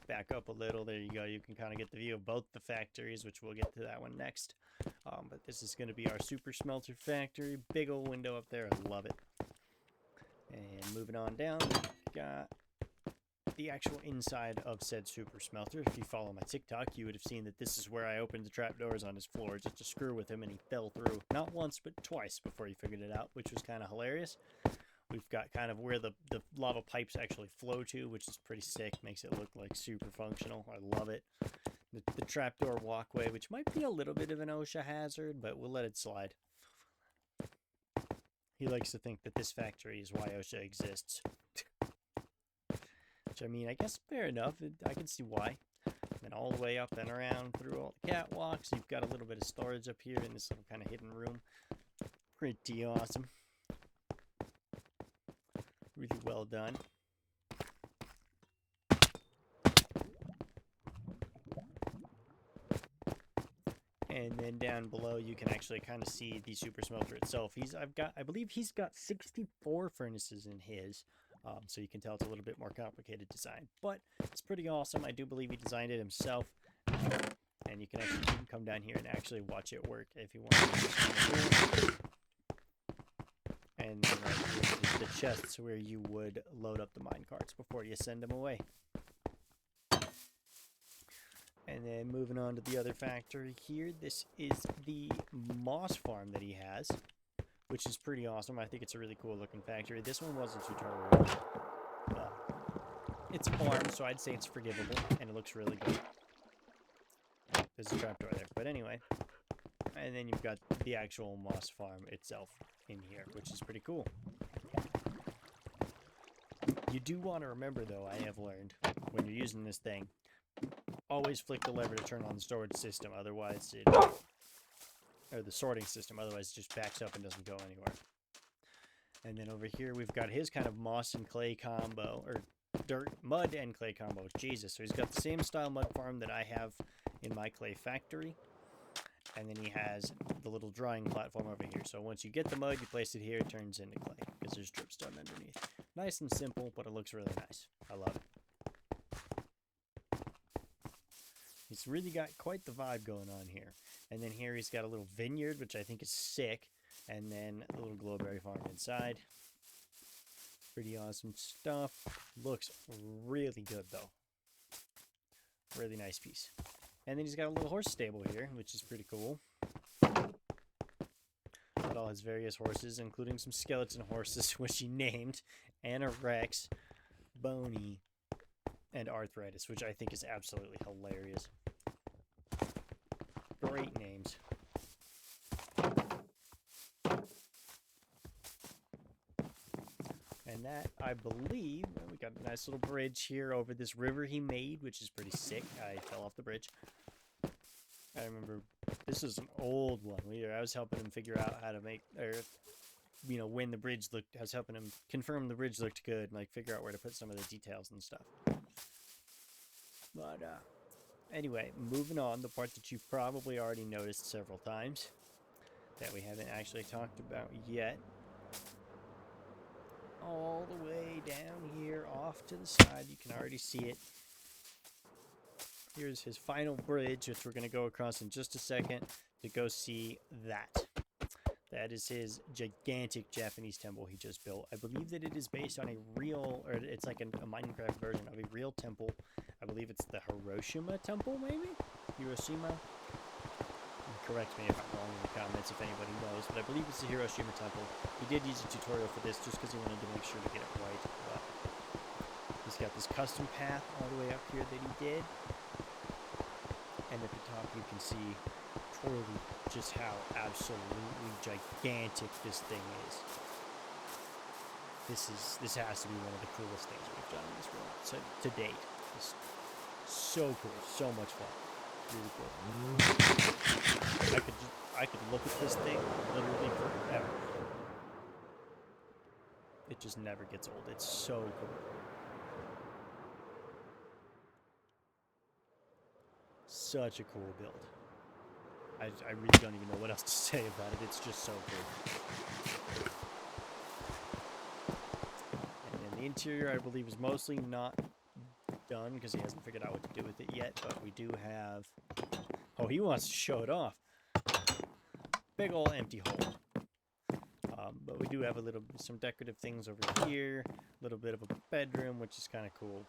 Back up a little, there you go. You can kind of get the view of both the factories, which we'll get to that one next. But this is going to be our super smelter factory. Big old window up there. I love it. And moving on down, got the actual inside of said super smelter. If you follow my TikTok, you would have seen that this is where I opened the trapdoors on his floor just to screw with him, and he fell through. Not once, but twice before he figured it out, which was kind of hilarious. We've got kind of where the lava pipes actually flow to, which is pretty sick. Makes it look like super functional. I love it. The trapdoor walkway, which might be a little bit of an OSHA hazard, but we'll let it slide. He likes to think that this factory is why OSHA exists. Which, I mean, I guess fair enough. I can see why. And all the way up and around through all the catwalks. You've got a little bit of storage up here in this little kind of hidden room. Pretty awesome. Really well done. And then down below you can actually kind of see the super smelter itself. I believe he's got 64 furnaces in his. So you can tell it's a little bit more complicated design, but it's pretty awesome. I do believe he designed it himself. And you can come down here and actually watch it work if you want. And then right here is the chests where you would load up the minecarts before you send them away. And then moving on to the other factory here, this is the moss farm that he has, which is pretty awesome. I think it's a really cool looking factory. This one was a tutorial. It's a farm, so I'd say it's forgivable, and it looks really good. There's a trapdoor there, but anyway. And then you've got the actual moss farm itself in here, which is pretty cool. You do want to remember, though, I have learned, when you're using this thing, always flick the lever to turn on the storage system, otherwise or the sorting system, otherwise it just backs up and doesn't go anywhere. And then over here we've got his kind of moss and clay combo, or mud and clay combo. Jesus, so he's got the same style mud farm that I have in my clay factory. And then he has the little drying platform over here. So once you get the mud, you place it here, it turns into clay, because there's dripstone underneath. Nice and simple, but it looks really nice. I love it. He's really got quite the vibe going on here. And then here he's got a little vineyard, which I think is sick. And then a little glowberry farm inside. Pretty awesome stuff. Looks really good, though. Really nice piece. And then he's got a little horse stable here, which is pretty cool. Got all his various horses, including some skeleton horses, which he named Anorex, Bony, and Arthritis, which I think is absolutely hilarious. Great names. And that, I believe, well, we got a nice little bridge here over this river he made, which is pretty sick. I fell off the bridge. I remember this is an old one. I was helping him figure out how to make, or, you know, when the bridge looked, I was helping him confirm the bridge looked good and, like, figure out where to put some of the details and stuff. But, anyway, moving on, the part that you've probably already noticed several times that we haven't actually talked about yet. All the way down here off to the side, you can already see it. Here's his final bridge, which we're going to go across in just a second to go see that. That is his gigantic Japanese temple he just built. I believe that it is based on a real, or it's like a Minecraft version of a real temple. I believe it's the Hiroshima temple, maybe? Hiroshima? Correct me if I'm wrong in the comments if anybody knows, but I believe it's the Hiroshima temple. He did use a tutorial for this just because he wanted to make sure to get it right. But he's got this custom path all the way up here that he did. And at the top you can see totally just how absolutely gigantic this thing is. This has to be one of the coolest things we've done in this world to date. It's so cool, so much fun. Really cool. I could look at this thing literally forever. It just never gets old. It's so cool. Such a cool build. I really don't even know what else to say about it. It's just so cool. And then the interior, I believe, is mostly not done because he hasn't figured out what to do with it yet, but we do have, oh, he wants to show it off. Big ol' empty hole. But we do have some decorative things over here, a little bit of a bedroom, which is kind of cool.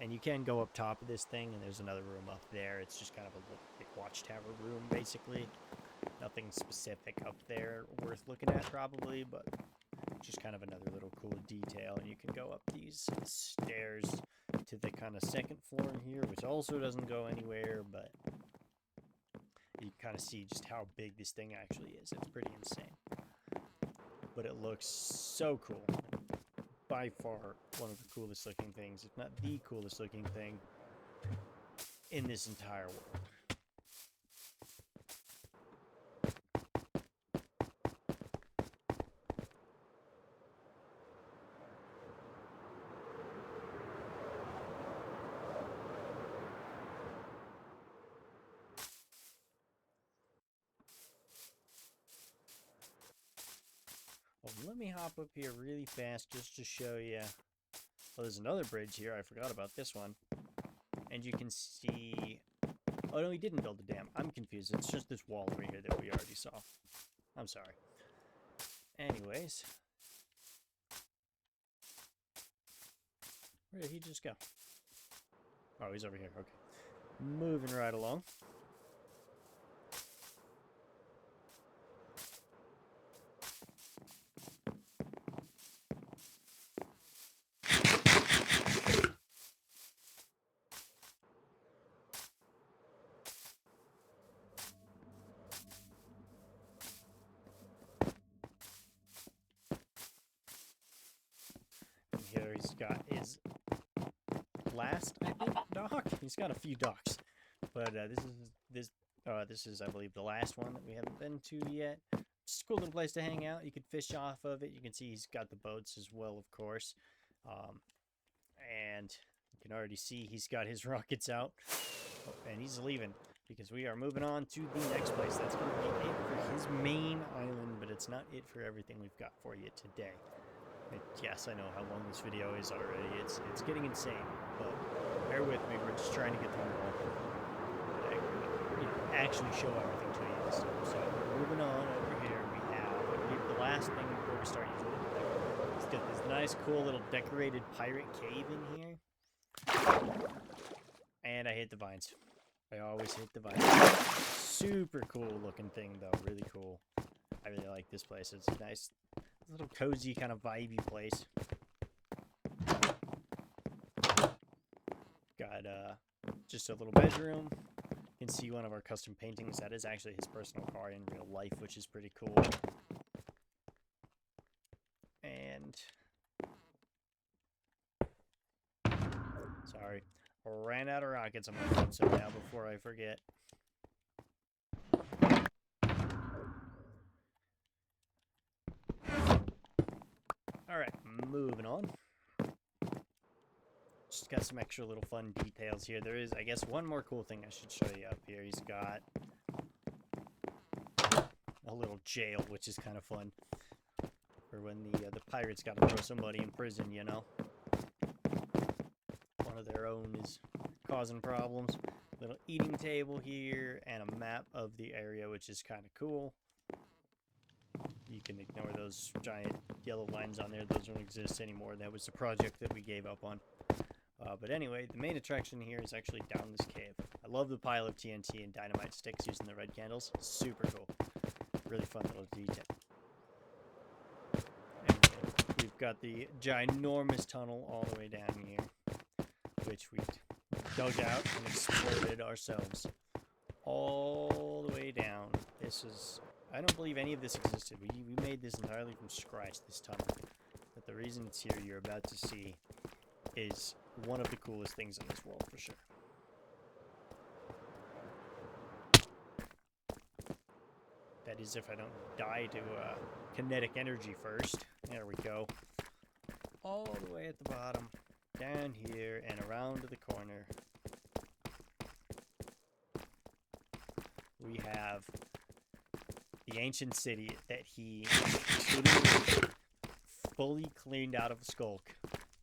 And you can go up top of this thing, and there's another room up there. It's just kind of a big watchtower room, basically. Nothing specific up there worth looking at, probably, but just kind of another little cool detail. And you can go up these stairs to the kind of second floor here, which also doesn't go anywhere, but you kind of see just how big this thing actually is. It's pretty insane. But it looks so cool. By far one of the coolest looking things, if not the coolest looking thing in this entire world. Well, let me hop up here really fast just to show you. Well, there's another bridge here. I forgot about this one. And you can see... Oh, no, he didn't build a dam. I'm confused. It's just this wall over here that we already saw. I'm sorry. Anyways. Where did he just go? Oh, he's over here. Okay. Moving right along. Here he's got his last, I think, dock. He's got a few docks, but this is, I believe, the last one that we haven't been to yet. Just a cool little place to hang out. You can fish off of it. You can see he's got the boats as well, of course, and you can already see he's got his rockets out, and he's leaving because we are moving on to the next place. That's going to be it for his main island, but it's not it for everything we've got for you today. Yes, I know how long this video is already. It's getting insane, but bear with me. We're just trying to get through it all. actually show everything to you this time. So moving on over here, we have, I believe, the last thing before we start using it. It's got this nice, cool little decorated pirate cave in here. And I hate the vines. I always hate the vines. Super cool looking thing, though. Really cool. I really like this place. It's a nice, little cozy, kind of vibey place. Got just a little bedroom. You can see one of our custom paintings. That is actually his personal car in real life, which is pretty cool. And sorry, ran out of rockets. I'm gonna put some now before I forget. All right, moving on. Just got some extra little fun details here. There is, I guess, one more cool thing I should show you up here. He's got a little jail, which is kind of fun. For when the pirates got to throw somebody in prison, you know. One of their own is causing problems. Little eating table here, and a map of the area, which is kind of cool. You can ignore those giant yellow lines on there. Those don't exist anymore. That was the project that we gave up on. But anyway, the main attraction here is actually down this cave. I love the pile of TNT and dynamite sticks using the red candles. Super cool. Really fun little detail. And we've got the ginormous tunnel all the way down here, which we dug out and exploded ourselves. All the way down. This is... I don't believe any of this existed. We made this entirely from scratch, this tunnel. But the reason it's here, you're about to see, is one of the coolest things in this world, for sure. That is if I don't die to kinetic energy first. There we go. All the way at the bottom, down here, and around to the corner. We have the ancient city that he fully cleaned out of Skulk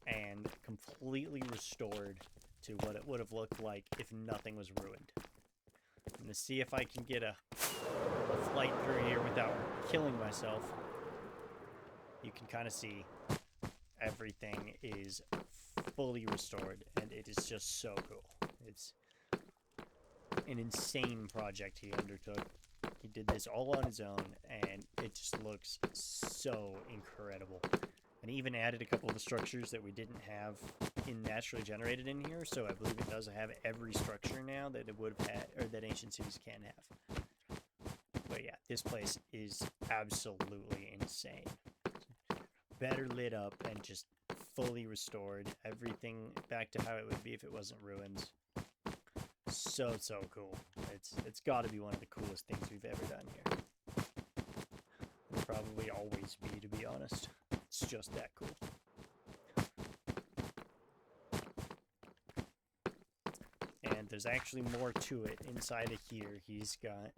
and completely restored to what it would have looked like if nothing was ruined. I'm going to see if I can get a flight through here without killing myself. You can kind of see everything is fully restored, and it is just so cool. It's an insane project he undertook. He did this all on his own, and it just looks so incredible. And he even added a couple of the structures that we didn't have in naturally generated in here, so I believe it does have every structure now that it would have had, or that ancient cities can have. But yeah, this place is absolutely insane. Better lit up and just fully restored. Everything back to how it would be if it wasn't ruined. So cool. It's got to be one of the coolest things we've ever done here. Will probably always be, to be honest. It's just that cool. And there's actually more to it inside of here. He's got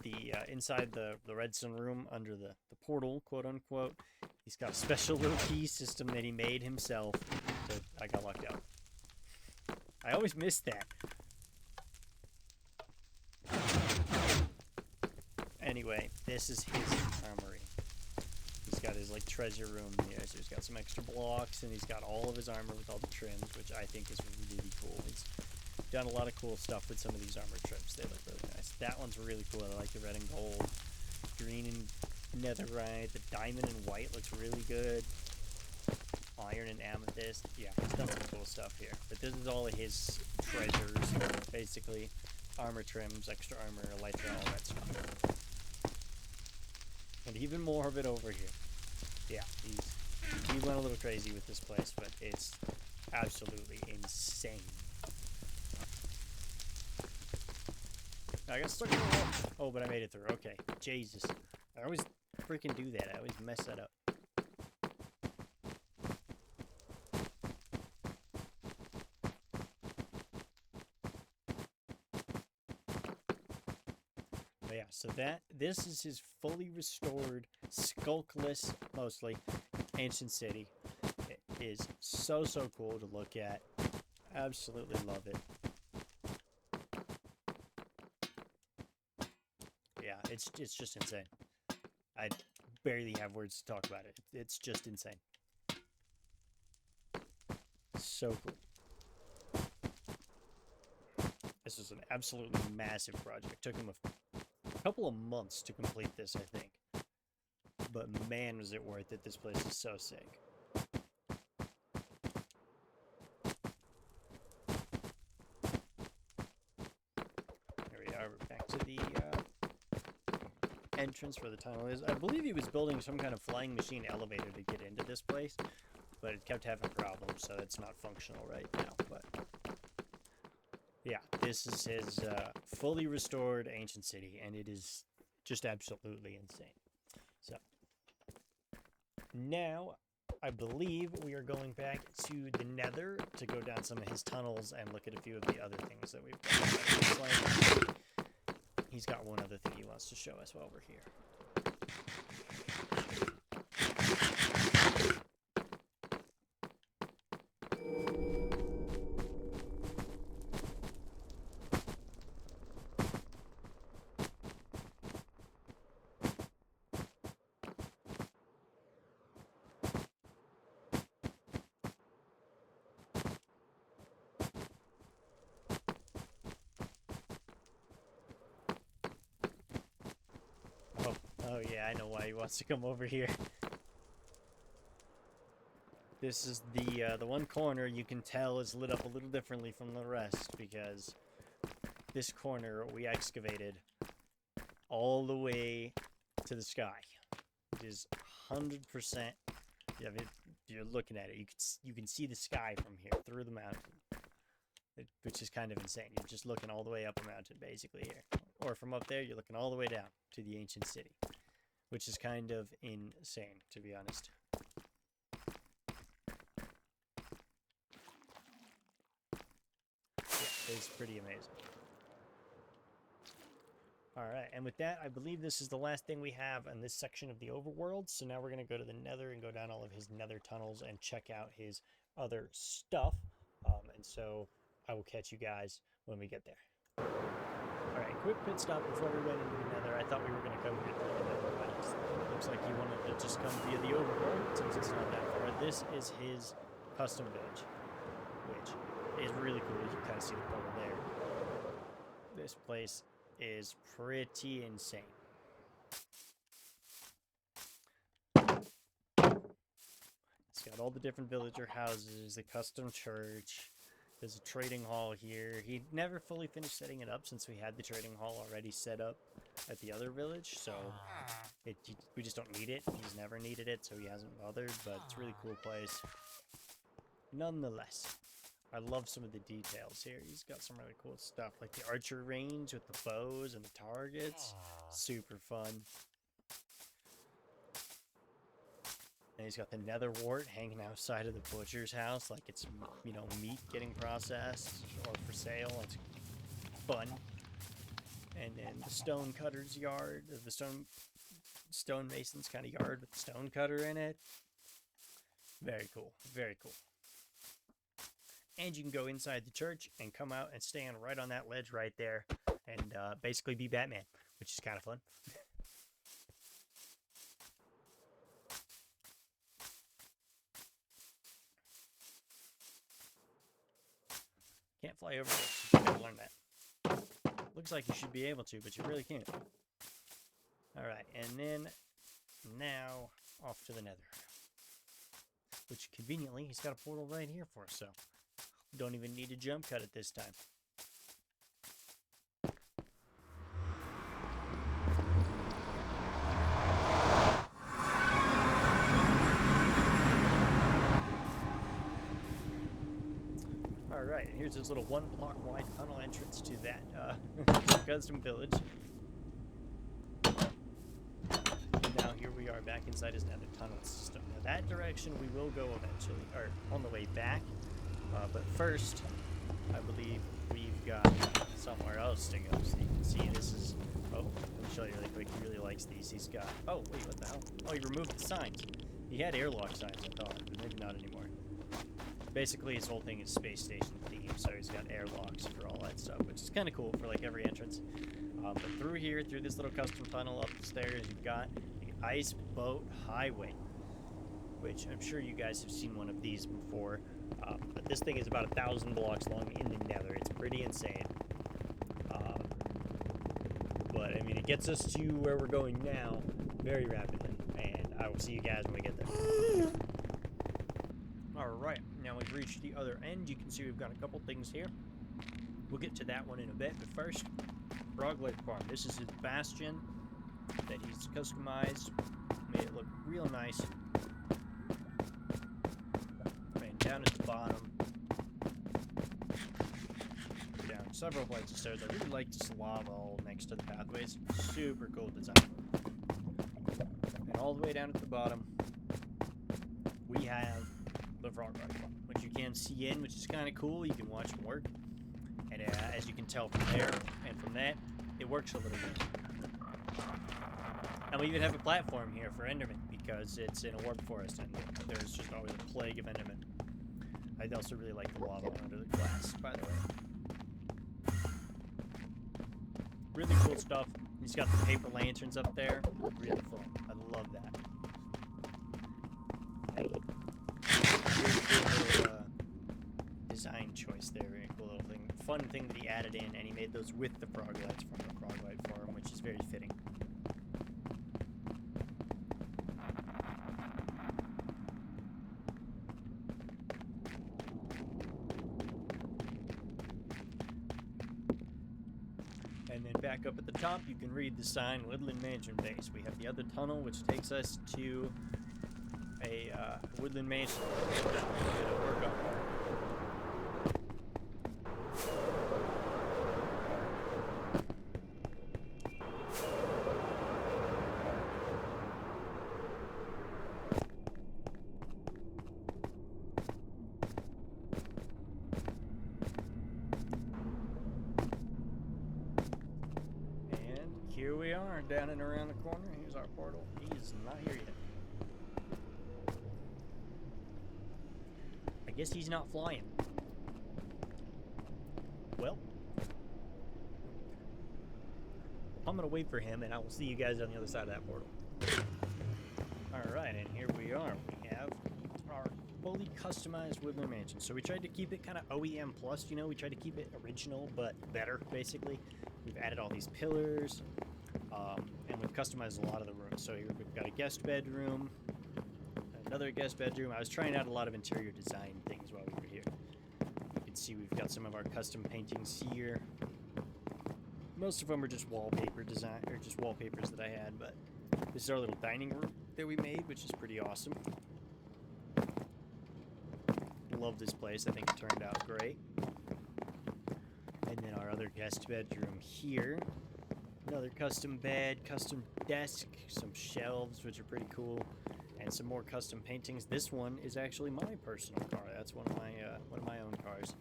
the inside the redstone room under the portal, quote unquote. He's got a special little key system that he made himself. So I got locked out. I always miss that. Anyway, this is his armory. He's got his like treasure room here, so he's got some extra blocks, and he's got all of his armor with all the trims, which I think is really cool. He's done a lot of cool stuff with some of these armor trims. They look really nice. That one's really cool. I like the red and gold, green and netherite. The diamond and white looks really good. Iron and amethyst. Yeah, he's done some cool stuff here. But this is all of his treasures, basically. Armor trims, extra armor, elytra, all that stuff. And even more of it over here. Yeah, he went a little crazy with this place, but it's absolutely insane. I got stuck in the wall. Oh, but I made it through. Okay. Jesus. I always freaking do that. I always mess that up. But yeah, so this is his fully restored, skulkless, mostly, ancient city. It is so cool to look at. Absolutely love it. it's just insane. I barely have words to talk about it. It's just insane. So cool. This was an absolutely massive project. Took him a couple of months to complete this, I think. But man, was it worth it. This place is so sick. Here we are. We're back to the entrance where the tunnel is. I believe he was building some kind of flying machine elevator to get into this place, but it kept having problems, so it's not functional right now. But yeah, this is his fully restored ancient city, and it is just absolutely insane. So now I believe we are going back to the Nether to go down some of his tunnels and look at a few of the other things that we've done. He's got one other thing he wants to show us while we're here. Oh yeah, I know why he wants to come over here. This is the one corner you can tell is lit up a little differently from the rest, because this corner we excavated all the way to the sky. It is 100%. Yeah, if you're looking at it, you can see the sky from here through the mountain, which is kind of insane. You're just looking all the way up a mountain basically here, or from up there you're looking all the way down to the ancient city, which is kind of insane, to be honest. Yeah, it's pretty amazing. Alright, and with that, I believe this is the last thing we have in this section of the overworld. So now we're going to go to the Nether and go down all of his Nether tunnels and check out his other stuff. And so I will catch you guys when we get there. Alright, quick pit stop before we went into the Nether. I thought we were going to come into the Nether, but it looks like he wanted to just come via the overworld since it's not that far. This is his custom village, which is really cool. You can kind of see the portal there. This place is pretty insane. It's got all the different villager houses, the custom church. There's a trading hall here. He never fully finished setting it up since we had the trading hall already set up at the other village, so we just don't need it. He's never needed it, so he hasn't bothered, but it's a really cool place. Nonetheless, I love some of the details here. He's got some really cool stuff, like the archer range with the bows and the targets. Super fun. And he's got the nether wart hanging outside of the butcher's house, like it's, you know, meat getting processed or for sale. It's fun. And then the stone cutter's yard, the stone mason's kind of yard with the stone cutter in it. Very cool. Very cool. And you can go inside the church and come out and stand right on that ledge right there and basically be Batman, which is kind of fun. Can't fly over this. You gotta learn that. Looks like you should be able to, but you really can't. Alright, and then now off to the Nether. Which conveniently, he's got a portal right here for us, so don't even need to jump cut it this time. Alright, and here's this little 1 block wide tunnel entrance to that custom village. And now here we are back inside his nether tunnel system. Now that direction we will go eventually, or on the way back. But first, I believe we've got somewhere else to go. So you can see this is... Oh, let me show you really quick. He really likes these. He's got... Oh, wait, what the hell? Oh, he removed the signs. He had airlock signs, I thought, but maybe not anymore. Basically, his whole thing is space station themed, so he's got airlocks for all that stuff, which is kind of cool for, like, every entrance. But through here, through this little custom tunnel up the stairs, you've got the Ice Boat Highway, which I'm sure you guys have seen one of these before. But this thing is about 1,000 blocks long in the nether. It's pretty insane. But, I mean, it gets us to where we're going now very rapidly. And I will see you guys when we get there. Alright, now we've reached the other end. You can see we've got a couple things here. We'll get to that one in a bit, but first, Froglet Farm. This is his bastion that he's customized. Made it look real nice. And down at the bottom, down several flights of stairs. I really like this lava all next to the pathways. Super cool design. And all the way down at the bottom, we have the Froglet Farm, which you can see in, which is kind of cool. You can watch them work. And as you can tell from there and from that, it works a little bit. And we even have a platform here for Enderman because it's in a warp forest and there's just always a plague of Enderman. I also really like the lava under the glass, by the way. Really cool stuff. He's got the paper lanterns up there. Really fun. I love that. Really cool little design choice there. Very cool little thing. Fun thing that he added in, and he made those with the froglights from the Froglet Farm, which is very fitting. And then back up at the top, you can read the sign Woodland Mansion Base. We have the other tunnel, which takes us to a Woodland Mansion that we're going to work on. Here we are, down and around the corner. Here's our portal. He's not here yet. I guess he's not flying. Well, I'm gonna wait for him, and I will see you guys on the other side of that portal. Alright, and here we are. We have our fully customized Woodland Mansion. So we tried to keep it kind of OEM plus, you know, we tried to keep it original, but better, basically. We've added all these pillars. And we've customized a lot of the rooms. So here we've got a guest bedroom, another guest bedroom. I was trying out a lot of interior design things while we were here. You can see we've got some of our custom paintings here. Most of them are just wallpaper design, or just wallpapers that I had, but this is our little dining room that we made, which is pretty awesome. Love this place. I think it turned out great. And then our other guest bedroom here. Another custom bed, custom desk, some shelves, which are pretty cool, and some more custom paintings. This one is actually my personal car. That's one of my own cars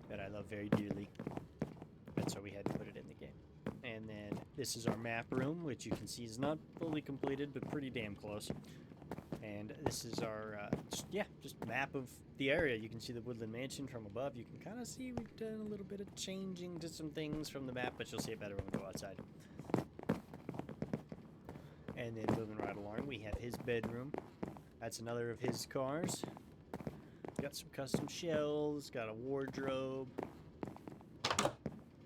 that I love very dearly, and so we had to put it in the game. And then this is our map room, which you can see is not fully completed, but pretty damn close. And this is our just map of the area. You can see the Woodland Mansion from above. You can kind of see we've done a little bit of changing to some things from the map, but you'll see it better when we go outside. And then moving right along, we have his bedroom. That's another of his cars. Got some custom shelves, got a wardrobe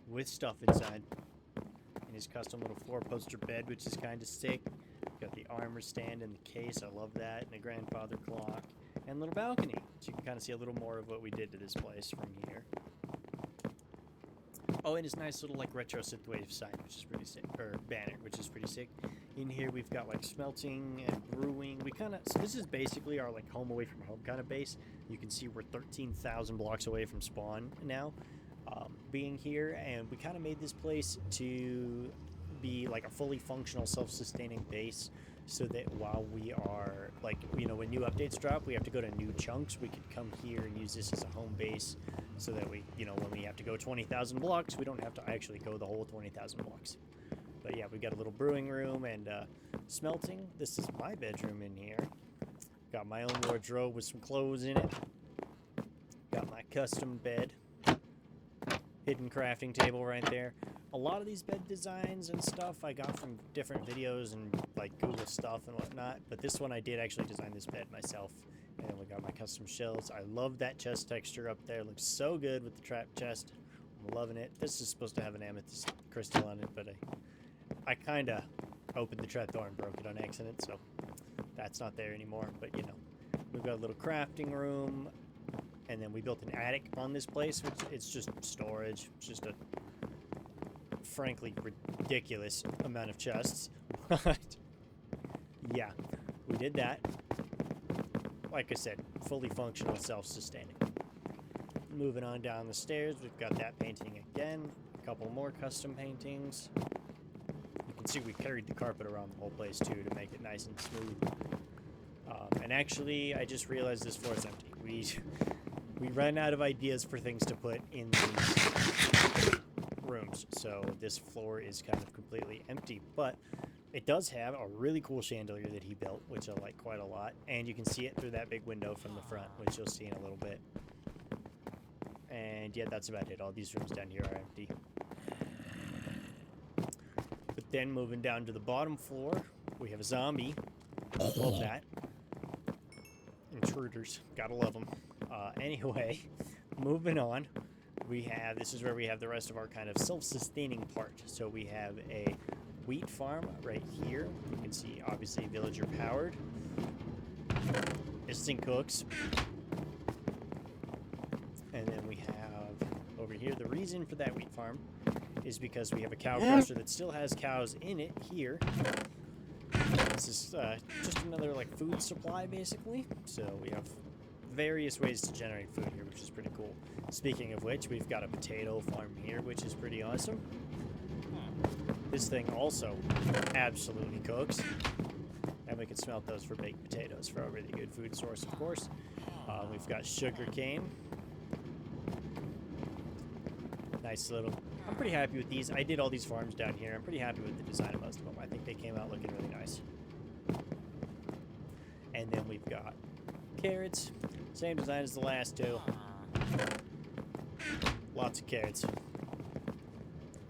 with stuff inside. And his custom little 4-poster bed, which is kind of sick. Got the armor stand and the case, I love that, and a grandfather clock, and a little balcony, so you can kind of see a little more of what we did to this place from here. Oh, and his nice little like retro synthwave sign, which is pretty sick, or banner, which is pretty sick. In here we've got like smelting and brewing. So this is basically our like home away from home kind of base. You can see we're 13,000 blocks away from spawn now, being here, and we kind of made this place to be like a fully functional self-sustaining base, so that while we are like, you know, when new updates drop, we have to go to new chunks, we could come here and use this as a home base, so that we, you know, when we have to go 20,000 blocks, we don't have to actually go the whole 20,000 blocks. But yeah, we got a little brewing room and smelting. This is my bedroom in here. Got my own wardrobe with some clothes in it. Got my custom bed. Hidden crafting table right there. a lot of these bed designs and stuff I got from different videos and like Google stuff and whatnot, but this one I did actually design this bed myself. And we got my custom shelves. I love that chest texture up there. It looks so good with the trap chest. I'm loving it. This is supposed to have an amethyst crystal on it, but I kind of opened the trapdoor and broke it on accident, so that's not there anymore. But, you know, we've got a little crafting room, and then we built an attic on this place, which it's just storage. It's just a frankly ridiculous amount of chests. But, yeah, we did that. Like I said, fully functional, self-sustaining. Moving on down the stairs, we've got that painting again. A couple more custom paintings. You can see we carried the carpet around the whole place too to make it nice and smooth. And actually, I just realized this floor is empty. We ran out of ideas for things to put in these rooms, so this floor is kind of completely empty. But it does have a really cool chandelier that he built, which I like quite a lot. And you can see it through that big window from the front, which you'll see in a little bit. And yeah, that's about it. All these rooms down here are empty. But then moving down to the bottom floor, we have a zombie. Love that. Intruders. Gotta love them. Anyway, moving on. This is where we have the rest of our kind of self-sustaining part. So we have a wheat farm right here. You can see obviously villager powered. This thing cooks. And then we have over here, the reason for that wheat farm is because we have a cow crusher that still has cows in it here. This is just another like food supply basically. So we have various ways to generate food here, which is pretty cool. Speaking of which, we've got a potato farm here, which is pretty awesome. This thing also absolutely cooks. And we can smelt those for baked potatoes for a really good food source, of course. We've got sugar cane. Nice little... I'm pretty happy with these. I did all these farms down here. I'm pretty happy with the design of most of them. I think they came out looking really nice. And then we've got carrots. Same design as the last two. Lots of carrots.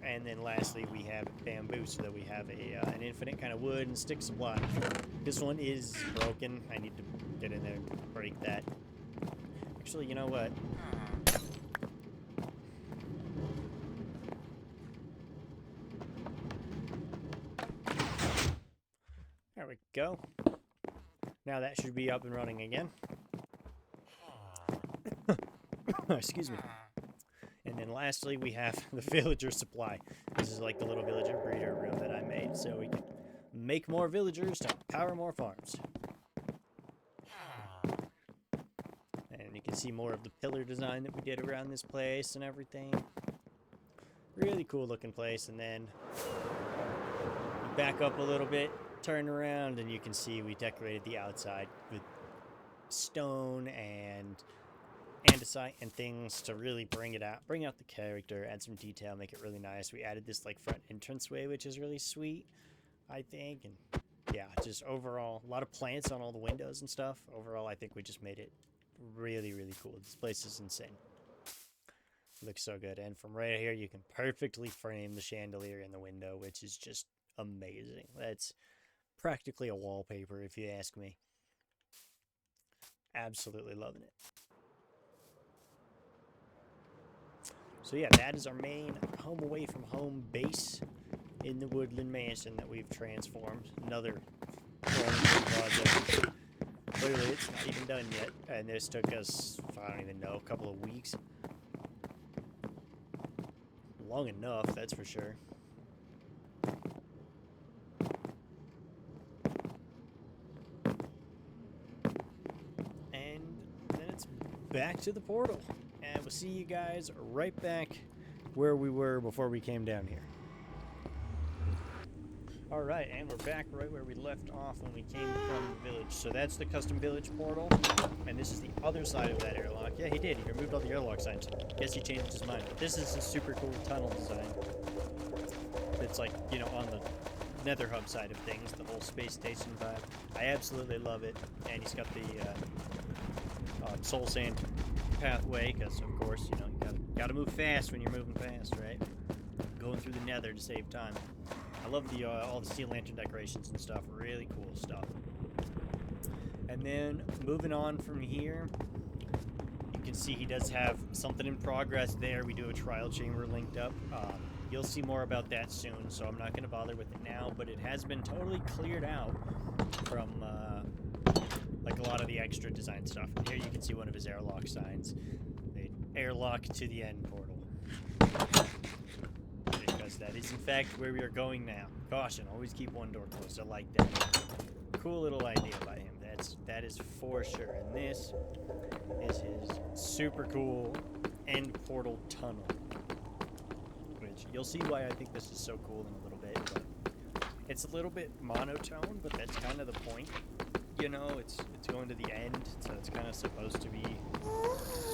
And then lastly, we have bamboo, so that we have an infinite kind of wood and stick supply. This one is broken. I need to get in there and break that. Actually, you know what? There we go. Now that should be up and running again. Excuse me. And then lastly, we have the villager supply. This is like the little villager breeder room that I made, so we can make more villagers to power more farms. And you can see more of the pillar design that we did around this place and everything. Really cool looking place. And then back up a little bit, turn around, and you can see we decorated the outside with stone and andesite and things to really bring out the character, add some detail, make it really nice. We added this like front entranceway, which is really sweet, I think. And yeah, just overall, a lot of plants on all the windows and stuff. Overall, I think we just made it really, really cool. This place is insane. It looks so good. And from right here, you can perfectly frame the chandelier in the window, which is just amazing. That's practically a wallpaper, if you ask me. Absolutely loving it. So yeah, that is our main home away from home base in the Woodland Mansion that we've transformed. Another project. Clearly, it's not even done yet, and this took us, I don't even know, a couple of weeks. Long enough, that's for sure. And then it's back to the portal. And we'll see you guys right back where we were before we came down here. Alright, and we're back right where we left off when we came from the village. So that's the custom village portal, and this is the other side of that airlock. Yeah, he did. He removed all the airlock signs. Guess he changed his mind. This is a super cool tunnel design. It's like, you know, on the Nether Hub side of things, the whole space station vibe. I absolutely love it. And he's got the soul sand pathway, because of course, you know, you gotta move fast when you're moving fast, right? going through the nether to save time. I love the all the steel lantern decorations and stuff. Really cool stuff. And then moving on from here, you can see he does have something in progress there. We do have a trial chamber linked up. You'll see more about that soon, so I'm not going to bother with it now, but it has been totally cleared out from like a lot of the extra design stuff. And here you can see one of his airlock signs. They airlock to the end portal. Because that is in fact where we are going now. Caution, always keep one door closed. I like that. Cool little idea by him. That is for sure. And this is his super cool end portal tunnel. Which you'll see why I think this is so cool in a little bit. But it's a little bit monotone, but that's kind of the point. You know, it's going to the end, so it's kind of supposed to be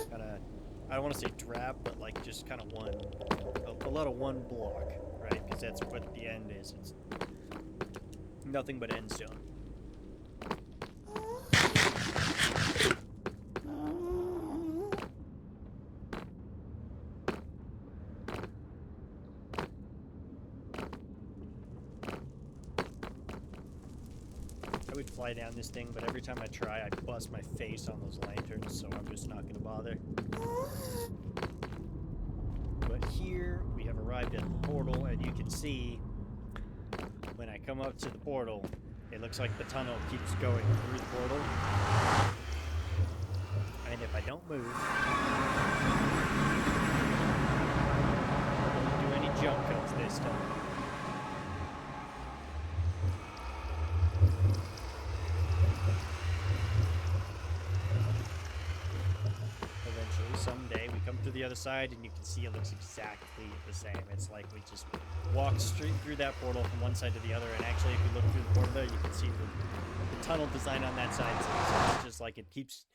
kind of, I don't want to say drab, but like just kind of a lot of one block, right? Because that's what the end is. It's nothing but end stone. I would fly down this thing, but every time I try, I bust my face on those lanterns, so I'm just not going to bother. But here, we have arrived at the portal, and you can see, when I come up to the portal, it looks like the tunnel keeps going through the portal. And if I don't move, I won't do any jump cuts this time. Someday we come to the other side and you can see it looks exactly the same. It's like we just walk straight through that portal from one side to the other, and actually if you look through the portal there, you can see the tunnel design on that side. So it's just like it keeps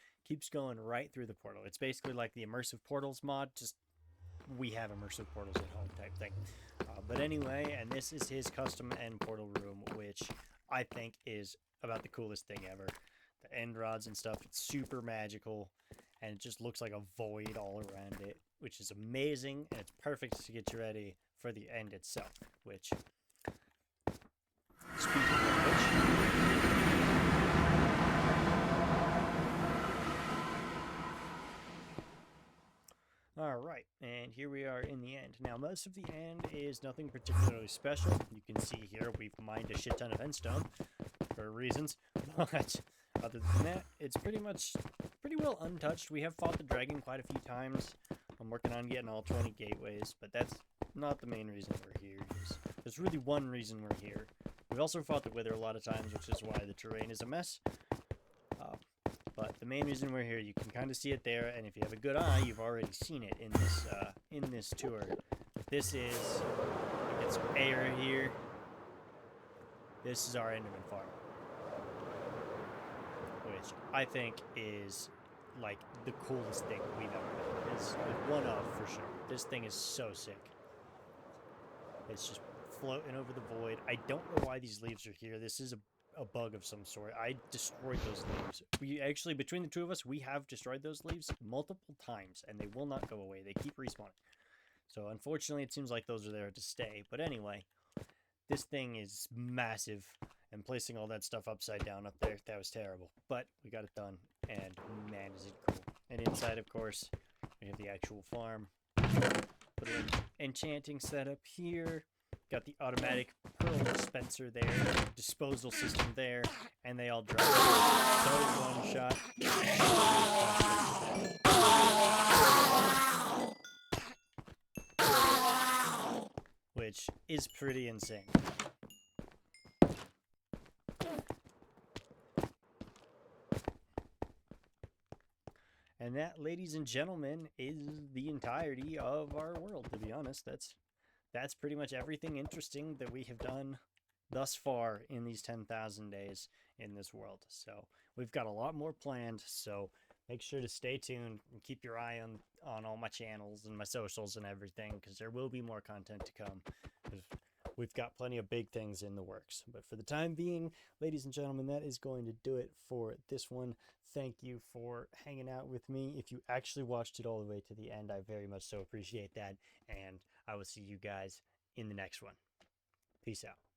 going right through the portal. It's basically like the immersive portals mod, just we have immersive portals at home type thing. But anyway, and this is his custom end portal room, which I think is about the coolest thing ever. The end rods and stuff, it's super magical. And it just looks like a void all around it, which is amazing, and it's perfect to get you ready for the end itself, which, speaking of which, alright, and here we are in the end. Now, most of the end is nothing particularly special. You can see here we've mined a shit ton of endstone for reasons, but other than that, it's pretty well untouched. We have fought the dragon quite a few times. I'm working on getting all 20 gateways, but that's not the main reason we're here. There's really one reason we're here. We've also fought the wither a lot of times, which is why the terrain is a mess. But the main reason we're here, you can kind of see it there, and if you have a good eye, you've already seen it in this tour. This is, get some air here. This is our Enderman farm, which I think is like the coolest thing we've ever done. It's one of, for sure. This thing is so sick. It's just floating over the void. I don't know why these leaves are here. This is a bug of some sort. I destroyed those leaves. We actually, between the two of us, we have destroyed those leaves multiple times, and they will not go away. They keep respawning. So unfortunately, it seems like those are there to stay. But anyway, this thing is massive. And placing all that stuff upside down up there, that was terrible. But we got it done, and man, is it cool. And inside, of course, we have the actual farm. Put an enchanting setup here. Got the automatic pearl dispenser there, disposal system there, and they all drop. So one shot. Which is pretty insane. And that, ladies and gentlemen, is the entirety of our world, to be honest. That's pretty much everything interesting that we have done thus far in these 10,000 days in this world. So we've got a lot more planned, so make sure to stay tuned and keep your eye on all my channels and my socials and everything, because there will be more content to come. We've got plenty of big things in the works. But for the time being, ladies and gentlemen, that is going to do it for this one. Thank you for hanging out with me. If you actually watched it all the way to the end, I very much so appreciate that. And I will see you guys in the next one. Peace out.